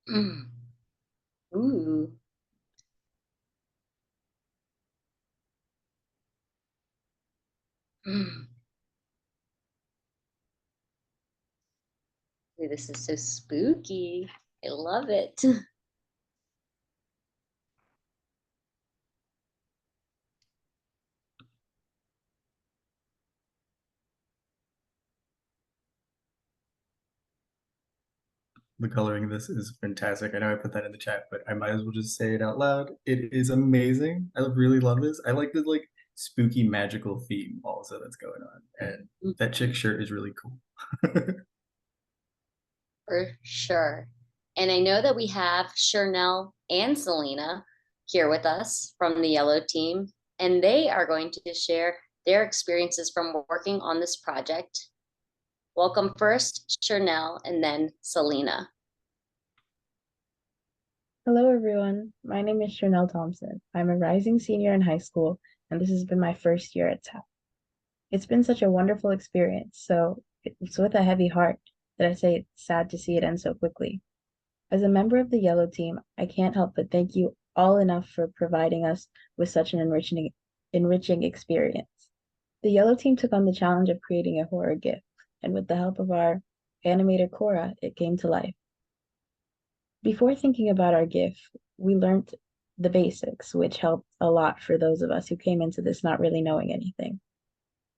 Ooh. Ooh, this is so spooky. I love it. The coloring of this is fantastic. I know I put that in the chat, but I might as well just say it out loud. It is amazing. I really love this. I like the like spooky magical theme also that's going on. And that chick shirt is really cool. For sure. And I know that we have Chernelle and Selena here with us from the yellow team, and they are going to share their experiences from working on this project. Welcome first, Chernelle, and then Selena. Hello, everyone. My name is Chernelle Thompson. I'm a rising senior in high school, and this has been my first year at TAP. It's been such a wonderful experience, so it's with a heavy heart that I say it's sad to see it end so quickly. As a member of the yellow team, I can't help but thank you all enough for providing us with such an enriching experience. The yellow team took on the challenge of creating a horror GIF, and with the help of our animator Cora, it came to life. Before thinking about our GIF, we learned the basics, which helped a lot for those of us who came into this not really knowing anything.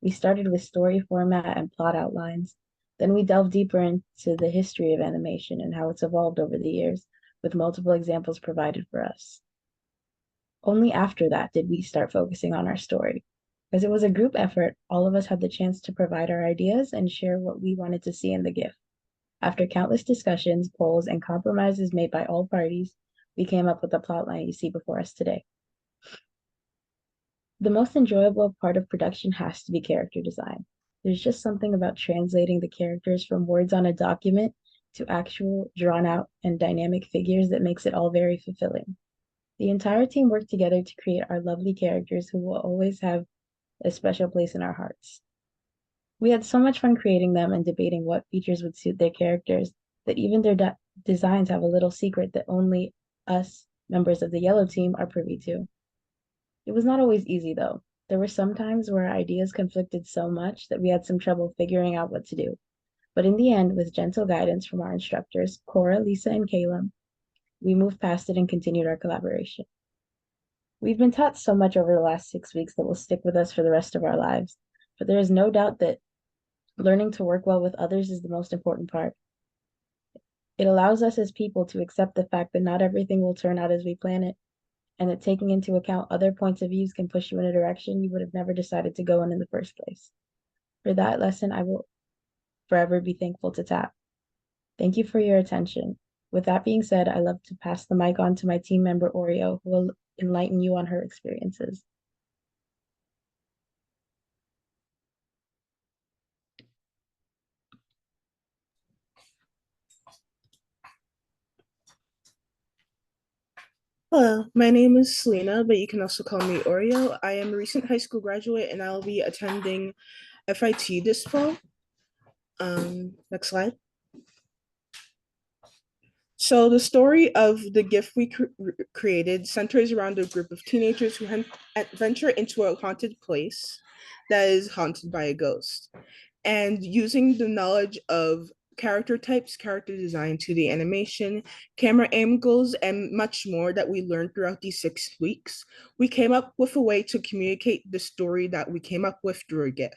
We started with story format and plot outlines. Then we delved deeper into the history of animation and how it's evolved over the years, with multiple examples provided for us. Only after that did we start focusing on our story. As it was a group effort, all of us had the chance to provide our ideas and share what we wanted to see in the GIF. After countless discussions, polls, and compromises made by all parties, we came up with the plotline you see before us today. The most enjoyable part of production has to be character design. There's just something about translating the characters from words on a document to actual drawn out and dynamic figures that makes it all very fulfilling. The entire team worked together to create our lovely characters who will always have a special place in our hearts. We had so much fun creating them and debating what features would suit their characters that even their designs have a little secret that only us, members of the yellow team, are privy to. It was not always easy though. There were some times where our ideas conflicted so much that we had some trouble figuring out what to do. But in the end, with gentle guidance from our instructors, Cora, Lisa, and Caleb, we moved past it and continued our collaboration. We've been taught so much over the last 6 weeks that will stick with us for the rest of our lives, but there is no doubt that learning to work well with others is the most important part. It allows us as people to accept the fact that not everything will turn out as we plan it, and that taking into account other points of views can push you in a direction you would have never decided to go in the first place. For that lesson, I will forever be thankful to TAP. Thank you for your attention. With that being said, I love to pass the mic on to my team member Oreo, who will enlighten you on her experiences. Hello, my name is Selena, but you can also call me Oreo. I am a recent high school graduate and I'll be attending FIT this fall. Next slide. So the story of the gift we created centers around a group of teenagers who venture into a haunted place that is haunted by a ghost. And using the knowledge of character types, character design, 2D animation, camera angles, and much more that we learned throughout these 6 weeks, we came up with a way to communicate the story that we came up with through a GIF.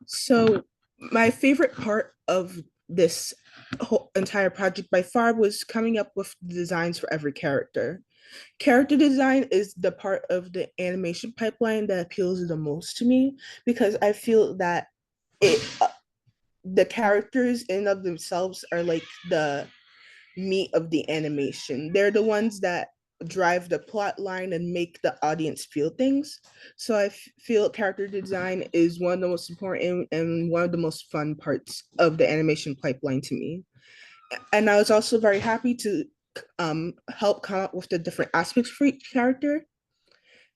So my favorite part of this whole entire project by far was coming up with designs for every character. Character design is the part of the animation pipeline that appeals the most to me because I feel that the characters in of themselves are like the meat of the animation. They're the ones that drive the plot line and make the audience feel things. So I feel character design is one of the most important and one of the most fun parts of the animation pipeline to me. And I was also very happy to help come up with the different aspects for each character.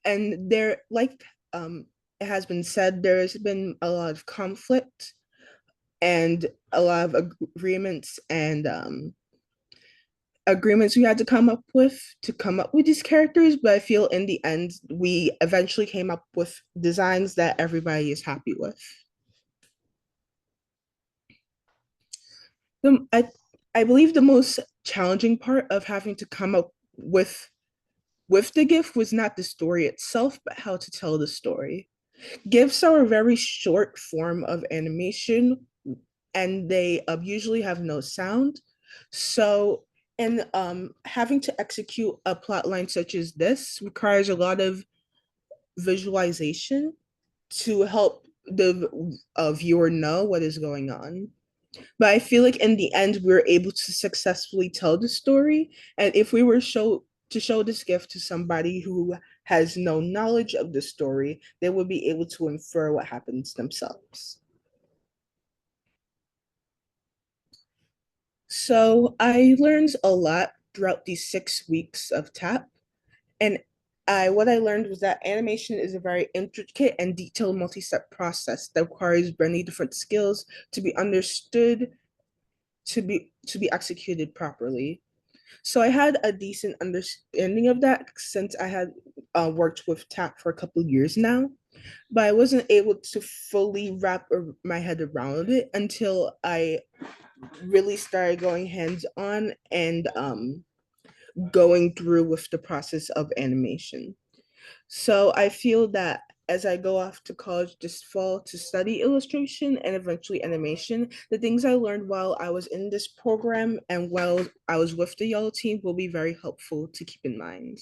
And there, like it has been said, there has been a lot of conflict and a lot of agreements and agreements we had to come up with these characters, but I feel in the end we eventually came up with designs that everybody is happy with. I believe the most challenging part of having to come up with the GIF was not the story itself, but how to tell the story. GIFs are a very short form of animation and they usually have no sound. So, and having to execute a plot line such as this requires a lot of visualization to help the viewer know what is going on. But I feel like in the end, we were able to successfully tell the story. And if we were to show this GIF to somebody who has no knowledge of the story, they would be able to infer what happens themselves. So I learned a lot throughout these 6 weeks of TAP. And what I learned was that animation is a very intricate and detailed multi-step process that requires many different skills to be understood, to be executed properly. So I had a decent understanding of that since I had worked with TAP for a couple of years now, but I wasn't able to fully wrap my head around it until I really started going hands-on and going through with the process of animation. So I feel that as I go off to college this fall to study illustration and eventually animation, the things I learned while I was in this program and while I was with the Yellow team will be very helpful to keep in mind.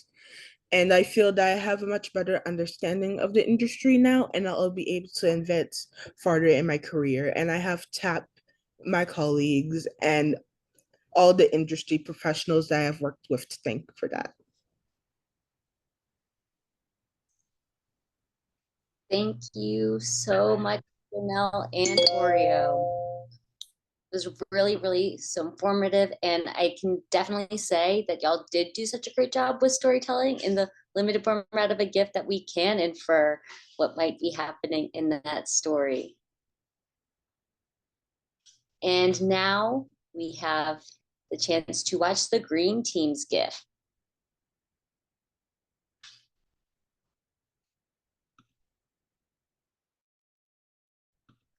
And I feel that I have a much better understanding of the industry now, and I'll be able to advance farther in my career. And I have tapped my colleagues and all the industry professionals that I have worked with to thank for that. Thank you so much, Janelle and Oreo. It was really, really so informative. And I can definitely say that y'all did do such a great job with storytelling in the limited format of a gift that we can infer what might be happening in that story. And now we have the chance to watch the green team's gift.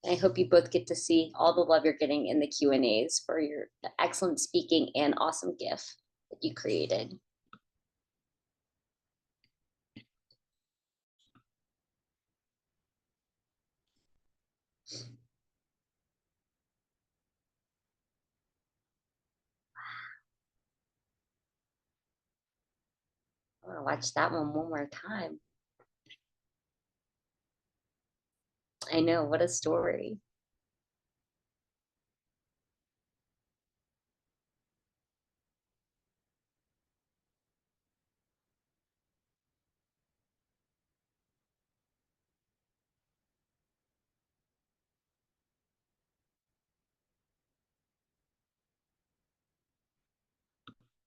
I hope you both get to see all the love you're getting in the Q&As for your excellent speaking and awesome gift that you created. I want to watch that one more time. I know, what a story.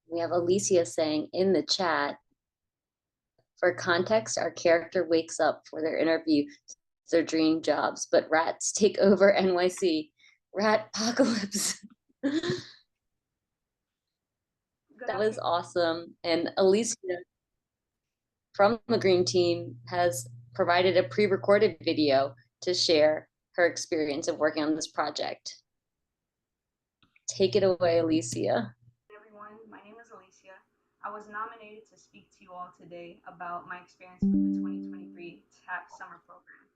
We have Alicia saying in the chat, for context, our character wakes up for their interview, their dream jobs, but rats take over NYC. Rat apocalypse. That was awesome. And Alicia from the Green Team has provided a pre-recorded video to share her experience of working on this project. Take it away, Alicia. Everyone, my name is Alicia. I was nominated to speak to you all today about my experience with the 2023 TAP summer program.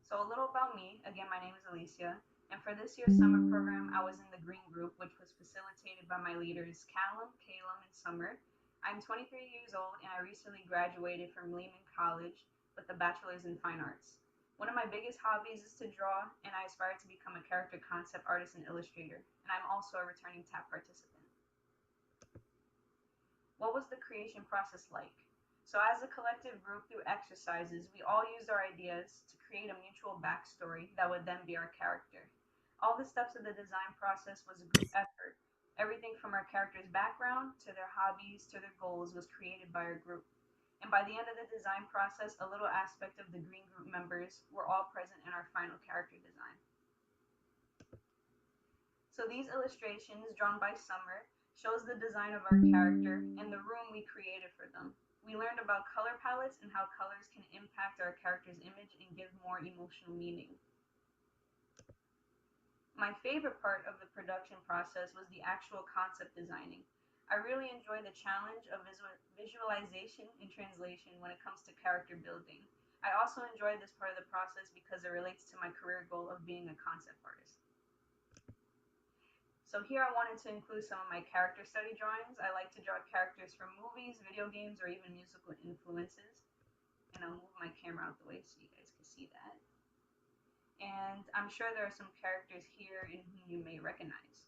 So a little about me. Again, my name is Alicia. And for this year's summer program, I was in the green group, which was facilitated by my leaders, Callum, Calum, and Summer. I'm 23 years old, and I recently graduated from Lehman College with a bachelor's in fine arts. One of my biggest hobbies is to draw, and I aspire to become a character concept artist and illustrator. And I'm also a returning TAP participant. What was the creation process like? So as a collective group through exercises, we all used our ideas to create a mutual backstory that would then be our character. All the steps of the design process was a group effort. Everything from our character's background to their hobbies to their goals was created by our group. And by the end of the design process, a little aspect of the green group members were all present in our final character design. So these illustrations drawn by Summer shows the design of our character and the room we created for them. We learned about color palettes and how colors can impact our character's image and give more emotional meaning. My favorite part of the production process was the actual concept designing. I really enjoy the challenge of visualization and translation when it comes to character building. I also enjoy this part of the process because it relates to my career goal of being a concept artist. So here I wanted to include some of my character study drawings. I like to draw characters from movies, video games, or even musical influences. And I'll move my camera out the way so you guys can see that. And I'm sure there are some characters here in whom you may recognize.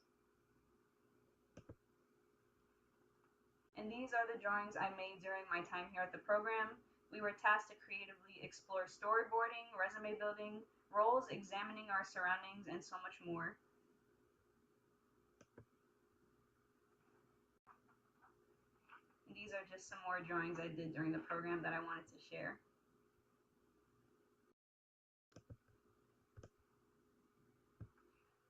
And these are the drawings I made during my time here at the program. We were tasked to creatively explore storyboarding, resume building, roles, examining our surroundings, and so much more. These are just some more drawings I did during the program that I wanted to share.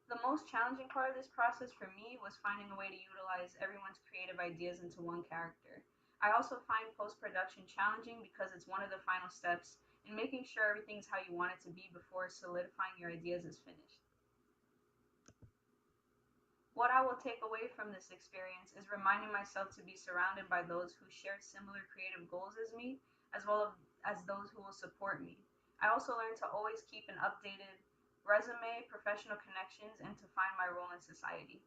The most challenging part of this process for me was finding a way to utilize everyone's creative ideas into one character. I also find post-production challenging because it's one of the final steps in making sure everything's how you want it to be before solidifying your ideas is finished. What I will take away from this experience is reminding myself to be surrounded by those who share similar creative goals as me, as well as those who will support me. I also learned to always keep an updated resume, professional connections, and to find my role in society.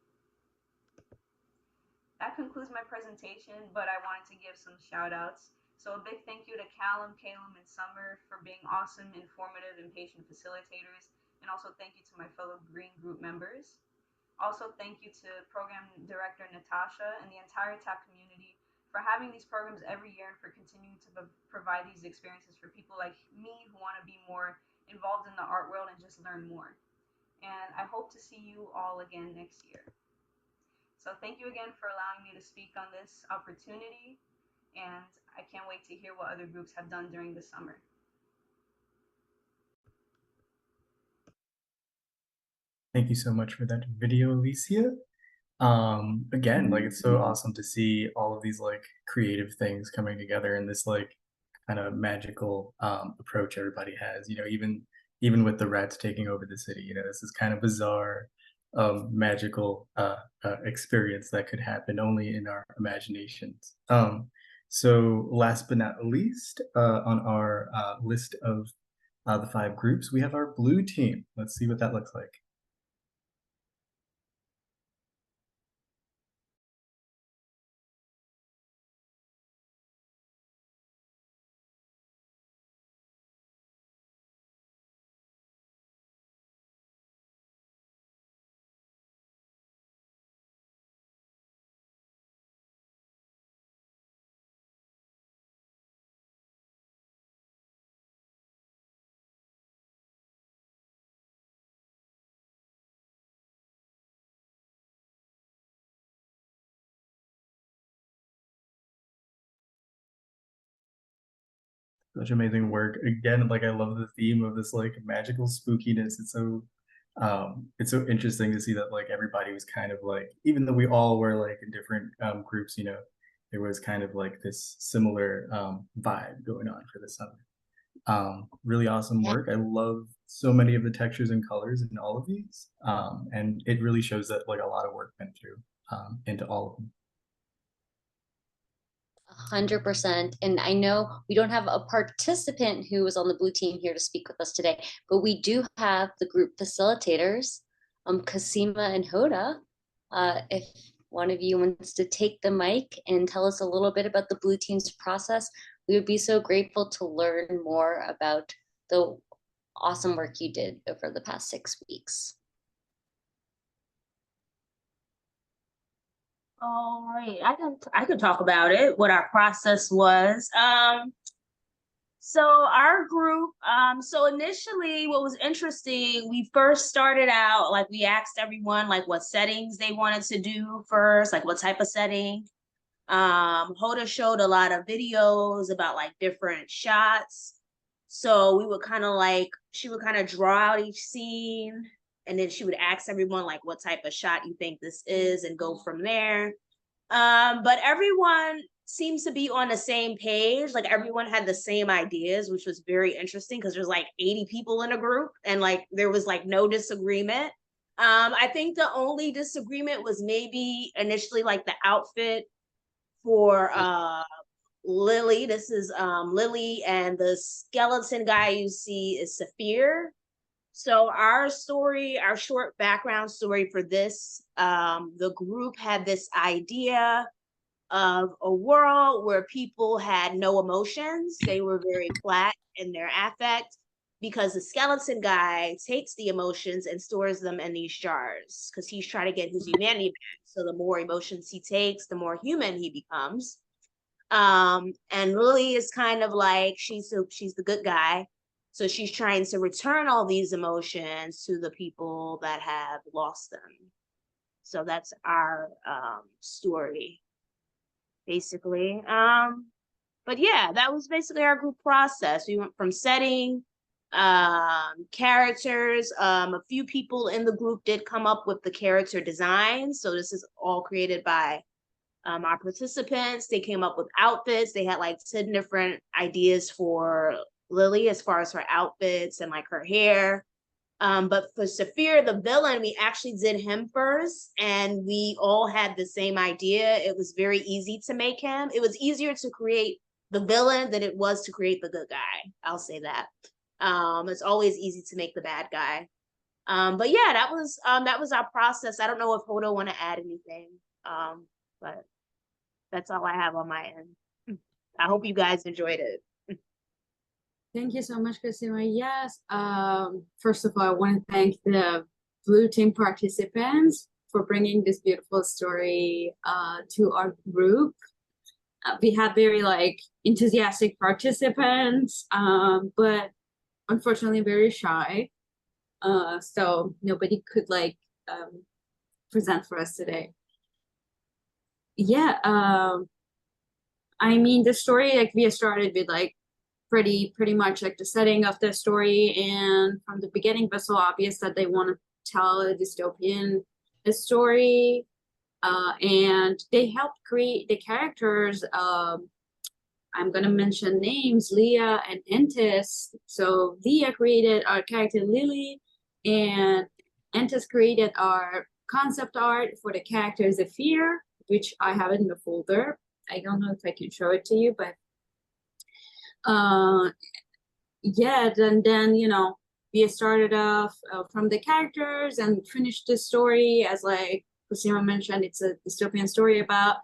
That concludes my presentation, but I wanted to give some shout outs. So a big thank you to Callum, Calum, and Summer for being awesome, informative, and patient facilitators. And also thank you to my fellow Green Group members. Also thank you to Program Director Natasha and the entire TAP community for having these programs every year and for continuing to provide these experiences for people like me who want to be more involved in the art world and just learn more. And I hope to see you all again next year. So thank you again for allowing me to speak on this opportunity, and I can't wait to hear what other groups have done during the summer. Thank you so much for that video, Alicia. Again, like it's so awesome to see all of these like creative things coming together in this like kind of magical approach everybody has. You know, even with the rats taking over the city, you know, this is kind of bizarre, magical experience that could happen only in our imaginations. So last but not least, on our list of the 5 groups, we have our blue team. Let's see what that looks like. Such amazing work. Again, like I love the theme of this like magical spookiness. It's so interesting to see that like everybody was kind of like, even though we all were like in different groups, you know, there was kind of like this similar vibe going on for the summer. Really awesome work. I love so many of the textures and colors in all of these. And it really shows that like a lot of work went through into all of them. 100%. And I know we don't have a participant who was on the blue team here to speak with us today, but we do have the group facilitators, Kasima and Hoda. If one of you wants to take the mic and tell us a little bit about the blue team's process, we would be so grateful to learn more about the awesome work you did over the past 6 weeks. All right, I can talk about it, what our process was. So our group, so initially what was interesting, we first started out, like we asked everyone like what settings they wanted to do first, like what type of setting. Hoda showed a lot of videos about like different shots. So we would kind of like, she would kind of draw out each scene, and then she would ask everyone like what type of shot you think this is and go from there. But everyone seems to be on the same page. Like everyone had the same ideas, which was very interesting because there's like 80 people in a group and like there was like no disagreement. I think the only disagreement was maybe initially like the outfit for Lily. This is Lily, and the skeleton guy you see is Saphir. So our story, our short background story for this, the group had this idea of a world where people had no emotions. They were very flat in their affect because the skeleton guy takes the emotions and stores them in these jars because he's trying to get his humanity back. So the more emotions he takes, the more human he becomes. And Lily is kind of like, she's the good guy. So she's trying to return all these emotions to the people that have lost them. So that's our story, basically. But yeah, that was basically our group process. We went from setting, characters. A few people in the group did come up with the character design. So this is all created by our participants. They came up with outfits. They had like 10 different ideas for Lily as far as her outfits and like her hair. But for Saphir, the villain, we actually did him first, and we all had the same idea. It was very easy to make him. It was easier to create the villain than it was to create the good guy. I'll say that. It's always easy to make the bad guy. But yeah, that was our process. I don't know if Hoda want to add anything, but that's all I have on my end. I hope you guys enjoyed it. Thank you so much, Kasima. Yes, first of all, I want to thank the Blue Team participants for bringing this beautiful story to our group. We had very like enthusiastic participants, but unfortunately very shy. So nobody could like present for us today. Yeah, I mean the story, like we started with like pretty much like the setting of the story, and from the beginning it was so obvious that they want to tell a dystopian story, and they helped create the characters. I'm gonna mention names, Leah and Entis. So Leah created our character Lily, and Entis created our concept art for the character Zephyr, which I have in the folder. I don't know if I can show it to you, but yeah, then you know, we started off from the characters and finished the story as like Cosima mentioned, it's a dystopian story about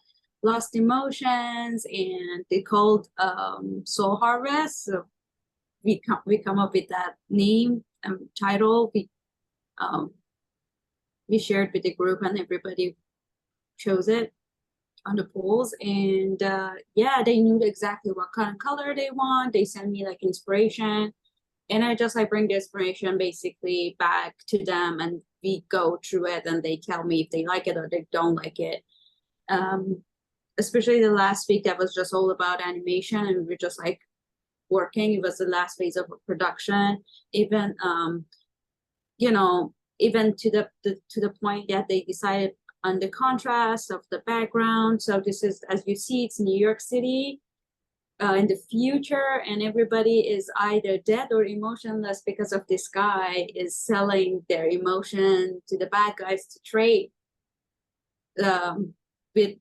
lost emotions, and they called Soul Harvest. So we come up with that name and title. We shared with the group, and everybody chose it on the polls, and yeah, they knew exactly what kind of color they want. They sent me like inspiration, and I just like bring the inspiration basically back to them, and we go through it, and they tell me if they like it or they don't like it. Especially the last week, that was just all about animation, and we're just like working. It was the last phase of production, even you know, even to the point that they decided on the contrast of the background. So this is, as you see, it's New York City in the future, and everybody is either dead or emotionless because of this guy is selling their emotion to the bad guys to trade with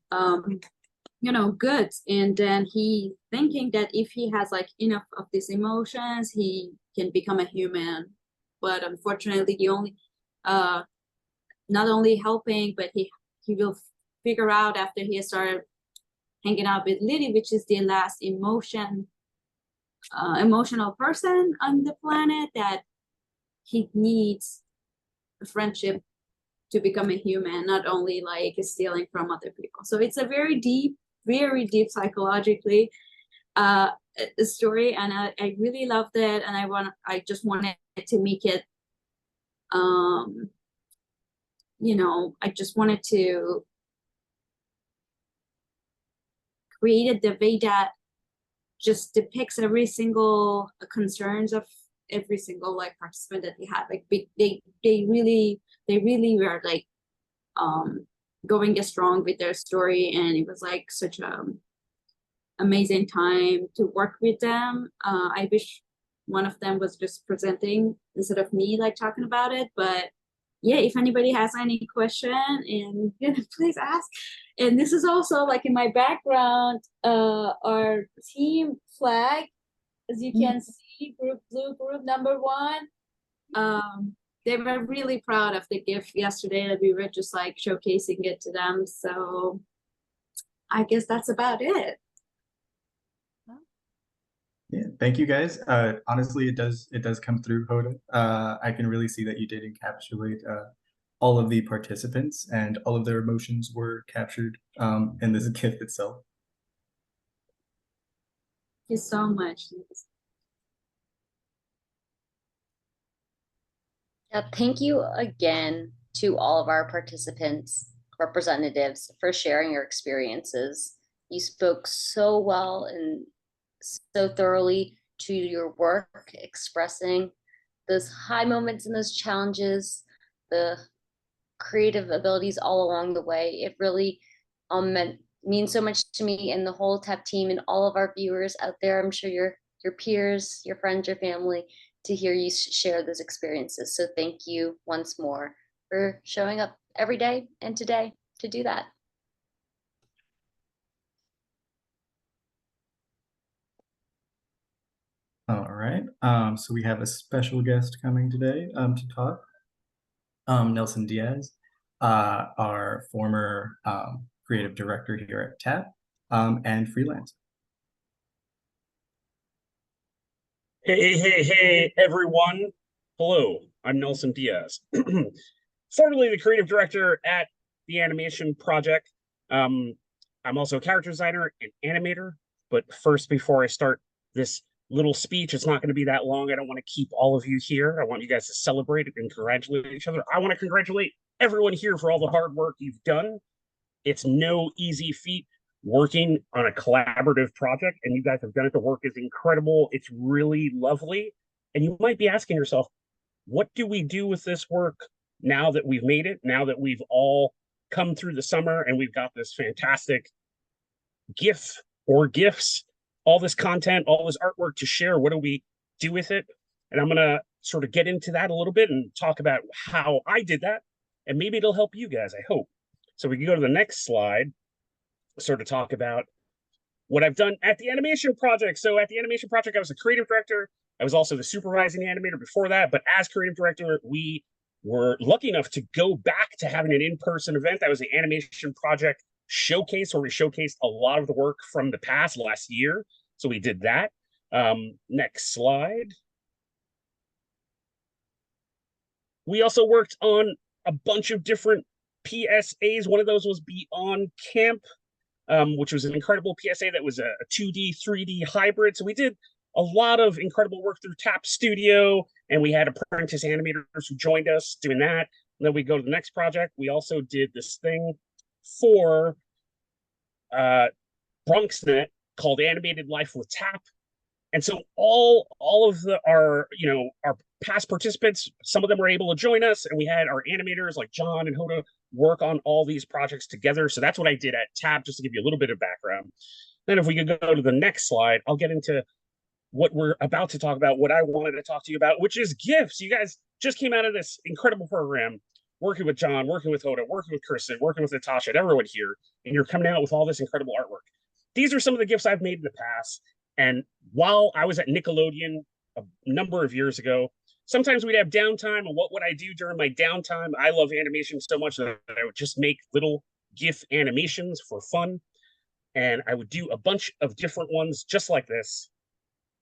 you know, goods. And then he thinking that if he has like enough of these emotions, he can become a human. But unfortunately, the only not only helping, but he will figure out after he started hanging out with Lily, which is the last emotional person on the planet, that he needs a friendship to become a human, not only like stealing from other people. So it's a very deep psychologically story, and I really loved it, and I just wanted to make it you know, I just wanted to create it the way that just depicts every single concerns of every single like participant that they had. Like they really were like going strong with their story, and it was like such a amazing time to work with them. I wish one of them was just presenting instead of me like talking about it, but yeah, if anybody has any question, and yeah, please ask. And this is also like in my background, our team flag, as you can see, group blue, group number 1. They were really proud of the gift yesterday that we were just like showcasing it to them. So I guess that's about it. Yeah, thank you guys. Honestly, it does come through, Hoda. I can really see that you did encapsulate all of the participants, and all of their emotions were captured in this gift itself. Thank you so much. Yeah, thank you again to all of our participants, representatives, for sharing your experiences. You spoke so well and so thoroughly to your work, expressing those high moments and those challenges, the creative abilities all along the way. It really means so much to me and the whole TAP team and all of our viewers out there. I'm sure your peers, your friends, your family, to hear you share those experiences. So thank you once more for showing up every day and today to do that. All right. So we have a special guest coming today to talk. Nelson Diaz, our former creative director here at TAP, and freelance. Hey, everyone. Hello, I'm Nelson Diaz, formerly the creative director at the Animation Project. I'm also a character designer and animator, but first, before I start this little speech. It's not going to be that long. I don't want to keep all of you here. I want you guys to celebrate and congratulate each other. I want to congratulate everyone here for all the hard work you've done. It's no easy feat working on a collaborative project, and you guys have done it. The work is incredible. It's really lovely. And you might be asking yourself, what do we do with this work now that we've made it, now that we've all come through the summer and we've got this fantastic GIF or GIFs, all this content, all this artwork to share? What do we do with it? And I'm going to sort of get into that a little bit and talk about how I did that. And maybe it'll help you guys, I hope. So we can go to the next slide, sort of talk about what I've done at the animation project. So at the animation project, I was the creative director. I was also the supervising animator before that. But as creative director, we were lucky enough to go back to having an in-person event. That was the animation project showcase, where we showcased a lot of the work from the past last year. So we did that. Next slide. We also worked on a bunch of different PSAs. One of those was Beyond Camp, which was an incredible PSA that was a 2D, 3D hybrid. So we did a lot of incredible work through Tap Studio, and we had apprentice animators who joined us doing that. And then we go to the next project. We also did this thing for BronxNet called Animated Life with Tap. And so all of our past participants, some of them were able to join us, and we had our animators like John and Hoda work on all these projects together. So that's what I did at TAP, just to give you a little bit of background. Then if we could go to the next slide, I'll get into what we're about to talk about, what I wanted to talk to you about, which is GIFs. You guys just came out of this incredible program, working with John, working with Hoda, working with Kristen, working with Natasha, and everyone here, and you're coming out with all this incredible artwork. These are some of the GIFs I've made in the past. And while I was at Nickelodeon a number of years ago, sometimes we'd have downtime. And what would I do during my downtime? I love animation so much that I would just make little GIF animations for fun. And I would do a bunch of different ones just like this.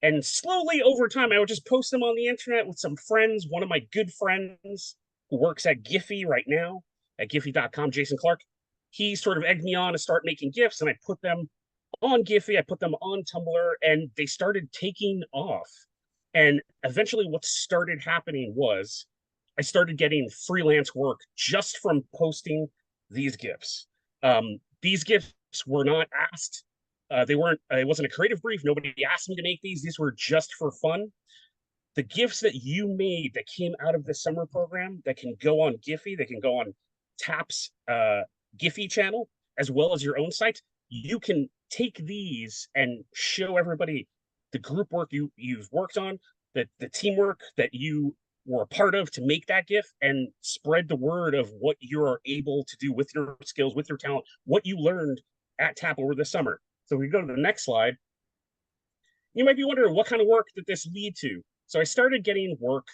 And slowly over time, I would just post them on the internet with some friends. One of my good friends who works at Giphy right now, at Giphy.com, Jason Clark, he sort of egged me on to start making GIFs, and I put them on Giphy, I put them on Tumblr, and they started taking off. And eventually what started happening was I started getting freelance work just from posting these GIFs. These GIFs were not asked. It wasn't a creative brief. Nobody asked me to make these. These were just for fun. The GIFs that you made that came out of the summer program that can go on Giphy, that can go on TAP's Giphy channel, as well as your own site, you can take these and show everybody the group work you've worked on, the teamwork that you were a part of to make that GIF, and spread the word of what you're able to do with your skills, with your talent, what you learned at TAP over the summer. So we go to the next slide. You might be wondering, what kind of work did this lead to? So I started getting work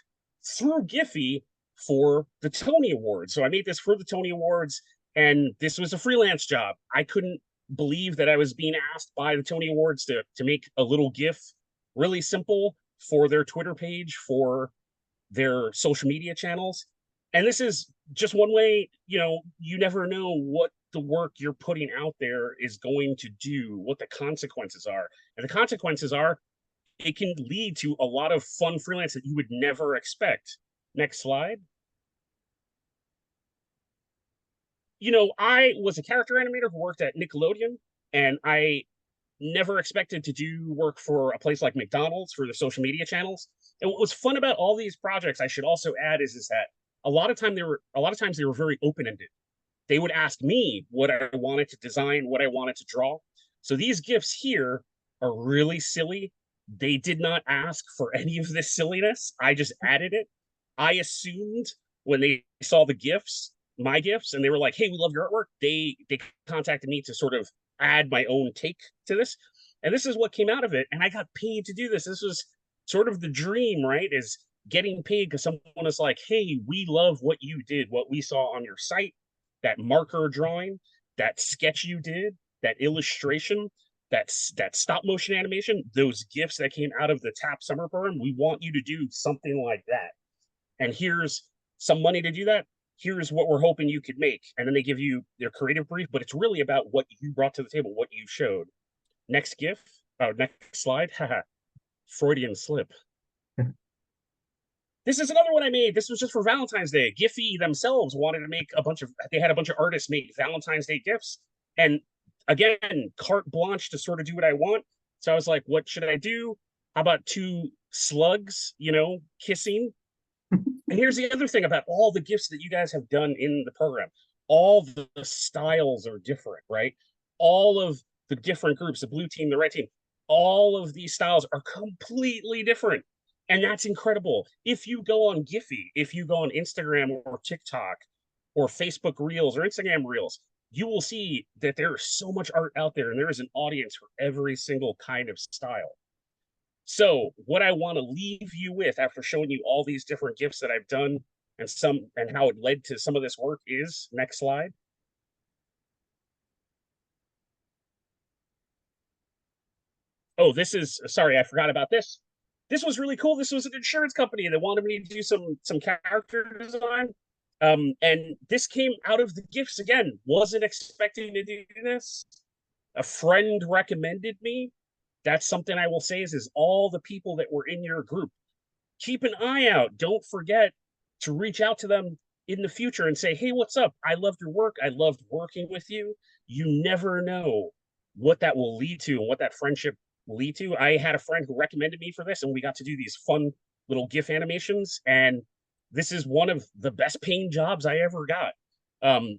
through Giphy for the Tony Awards. So I made this for the Tony Awards, and this was a freelance job. I couldn't believe that I was being asked by the Tony Awards to make a little GIF, really simple, for their Twitter page, for their social media channels. And this is just one way, you never know what the work you're putting out there is going to do, what the consequences are. And the consequences are, it can lead to a lot of fun freelance that you would never expect. Next slide. I was a character animator who worked at Nickelodeon, and I never expected to do work for a place like McDonald's for the social media channels. And what was fun about all these projects, I should also add, is that a lot of times they were very open-ended. They would ask me what I wanted to design, what I wanted to draw. So these GIFs here are really silly. They did not ask for any of this silliness. I just added it. I assumed when they saw the GIFs, my GIFs, and they were like, hey, we love your artwork, they contacted me to sort of add my own take to this. And this is what came out of it. And I got paid to do this. This was sort of the dream, right? Is getting paid because someone is like, hey, we love what you did, what we saw on your site, that marker drawing, that sketch you did, that illustration, that stop motion animation, those GIFs that came out of the TAP summer program. We want you to do something like that. And here's some money to do that. Here's what we're hoping you could make. And then they give you their creative brief, but it's really about what you brought to the table, what you showed. Next GIF, next slide. Freudian slip. This is another one I made. This was just for Valentine's Day. Giphy themselves wanted to make they had a bunch of artists make Valentine's Day gifts. And again, carte blanche to sort of do what I want. So I was like, what should I do? How about two slugs, kissing? And here's the other thing about all the gifts that you guys have done in the program. All the styles are different, right? All of the different groups, the blue team, the red team, all of these styles are completely different. And that's incredible. If you go on Giphy, if you go on Instagram or TikTok or Facebook Reels or Instagram Reels, you will see that there is so much art out there and there is an audience for every single kind of style. So what I want to leave you with after showing you all these different gifts that I've done and how it led to some of this work is, next slide. Oh, sorry, I forgot about this. This was really cool. This was an insurance company that wanted me to do some character design. And this came out of the gifts again. Wasn't expecting to do this. A friend recommended me. That's something I will say is all the people that were in your group, keep an eye out. Don't forget to reach out to them in the future and say, hey, what's up? I loved your work. I loved working with you. You never know what that will lead to and what that friendship will lead to. I had a friend who recommended me for this, and we got to do these fun little GIF animations. And this is one of the best paying jobs I ever got.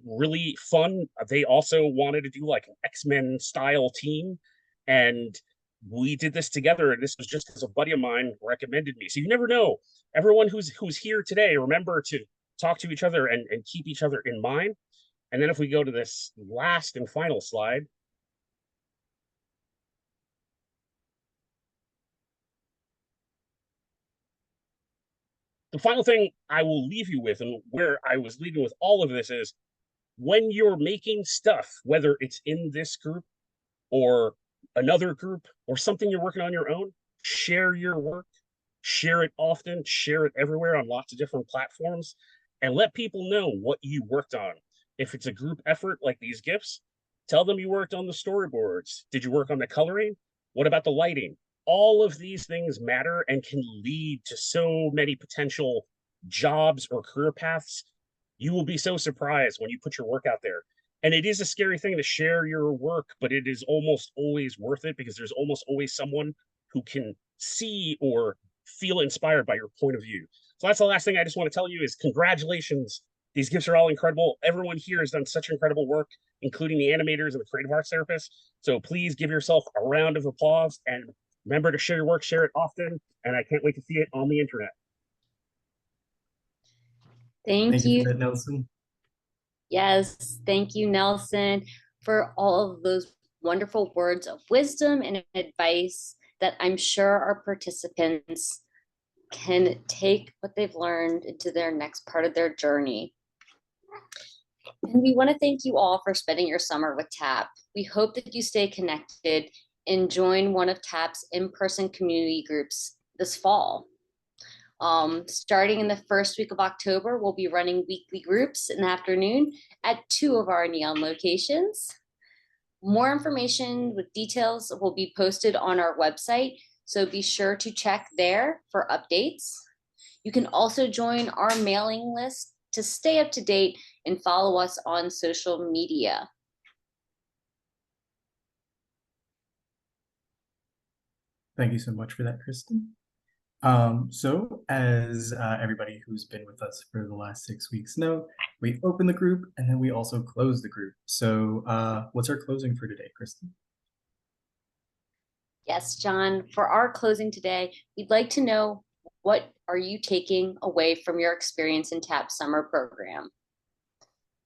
Really fun. They also wanted to do like an X-Men style team. And we did this together, and this was just as a buddy of mine recommended me. So you never know. Everyone who's here today, remember to talk to each other and keep each other in mind. And then if we go to this last and final slide. The final thing I will leave you with, and where I was leaving with all of this, is when you're making stuff, whether it's in this group or another group or something you're working on your own, share your work, share it often, share it everywhere on lots of different platforms, and let people know what you worked on. If it's a group effort like these GIFs, tell them you worked on the storyboards. Did you work on the coloring? What about the lighting? All of these things matter and can lead to so many potential jobs or career paths. You will be so surprised when you put your work out there. And it is a scary thing to share your work, but it is almost always worth it because there's almost always someone who can see or feel inspired by your point of view. So that's the last thing I just want to tell you is congratulations. These gifts are all incredible. Everyone here has done such incredible work, including the animators and the creative arts therapists. So please give yourself a round of applause and remember to share your work, share it often, and I can't wait to see it on the internet. Thank you. For that, Nelson. Yes, thank you, Nelson, for all of those wonderful words of wisdom and advice that I'm sure our participants can take what they've learned into their next part of their journey. And we want to thank you all for spending your summer with TAP. We hope that you stay connected and join one of TAP's in-person community groups this fall. Starting in the first week of October, we'll be running weekly groups in the afternoon at 2 of our Neon locations. More information with details will be posted on our website, so be sure to check there for updates. You can also join our mailing list to stay up to date and follow us on social media. Thank you so much for that, Kristen. So as everybody who's been with us for the last 6 weeks know, we open the group and then we also close the group. So what's our closing for today, Kristen? Yes, John, for our closing today, we'd like to know, what are you taking away from your experience in TAP summer program?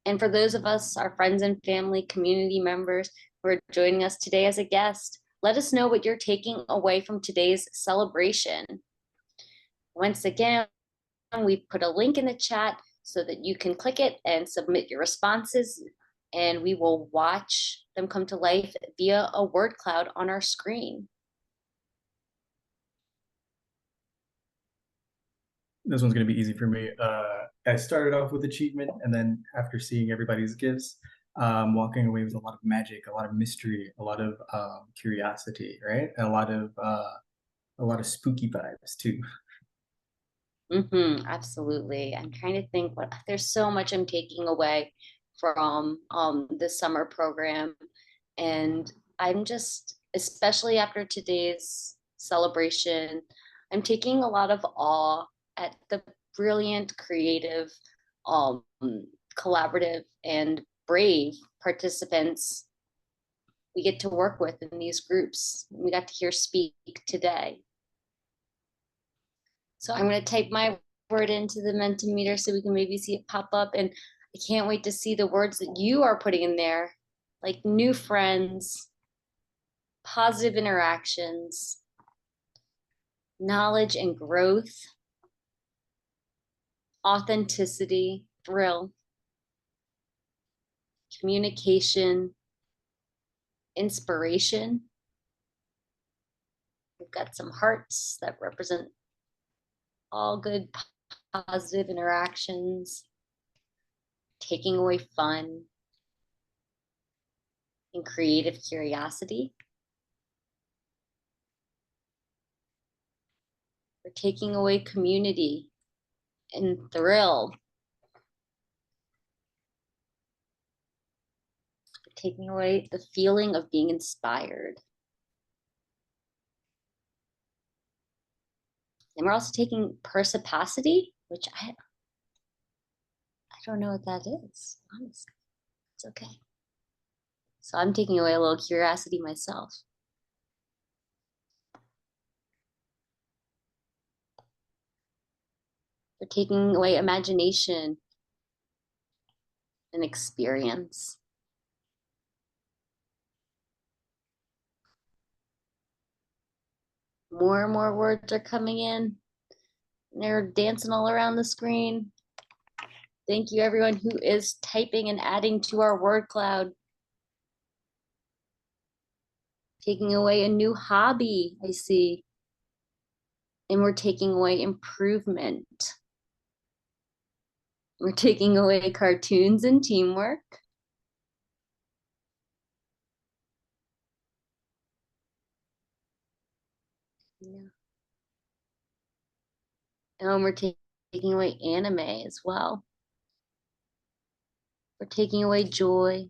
And for those of us, our friends and family, community members who are joining us today as a guest, let us know what you're taking away from today's celebration. Once again, we put a link in the chat so that you can click it and submit your responses, and we will watch them come to life via a word cloud on our screen. This one's going to be easy for me. I started off with achievement, and then after seeing everybody's gifts, walking away with a lot of magic, a lot of mystery, a lot of curiosity, right? And a lot of a lot of spooky vibes too. Absolutely. I'm trying to think what there's so much I'm taking away from this summer program. And I'm just, especially after today's celebration, I'm taking a lot of awe at the brilliant, creative, collaborative, and brave participants we get to work with in these groups. We got to hear speak today. So I'm going to type my word into the Mentimeter so we can maybe see it pop up. And I can't wait to see the words that you are putting in there, like new friends, positive interactions, knowledge and growth, authenticity, thrill, communication, inspiration. We've got some hearts that represent all good positive interactions, taking away fun, and creative curiosity. We're taking away community and thrill. We're taking away the feeling of being inspired. And we're also taking perspicacity, which I don't know what that is, honestly. It's okay. So I'm taking away a little curiosity myself. We're taking away imagination and experience. More and more words are coming in. They're dancing all around the screen. Thank you, everyone who is typing and adding to our word cloud. Taking away a new hobby, I see. And we're taking away improvement. We're taking away cartoons and teamwork. Yeah. And we're taking away anime as well. We're taking away joy.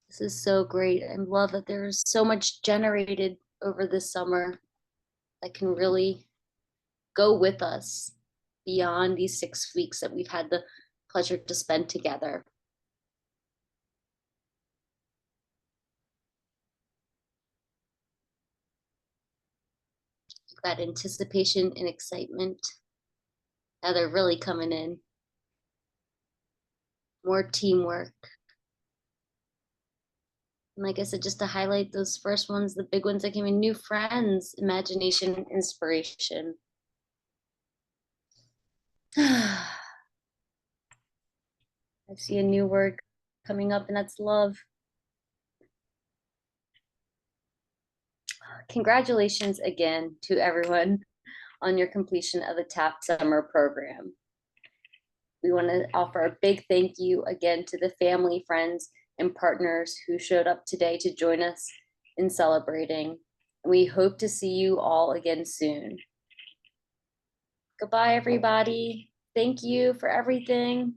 This is so great. I love that there's so much generated over this summer that can really go with us beyond these 6 weeks that we've had the pleasure to spend together. That anticipation and excitement. Now they're really coming in. More teamwork. And like I said, just to highlight those first ones, the big ones that came in, new friends, imagination, inspiration. I see a new word coming up, and that's love. Congratulations again to everyone on your completion of the TAP summer program. We want to offer a big thank you again to the family, friends, and partners who showed up today to join us in celebrating. We hope to see you all again soon. Goodbye, everybody. Thank you for everything.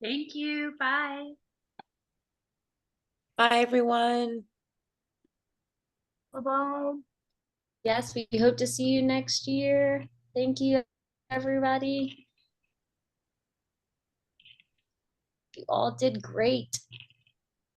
Thank you. Bye. Bye, everyone. Bye-bye. Yes, we hope to see you next year. Thank you, everybody. You all did great.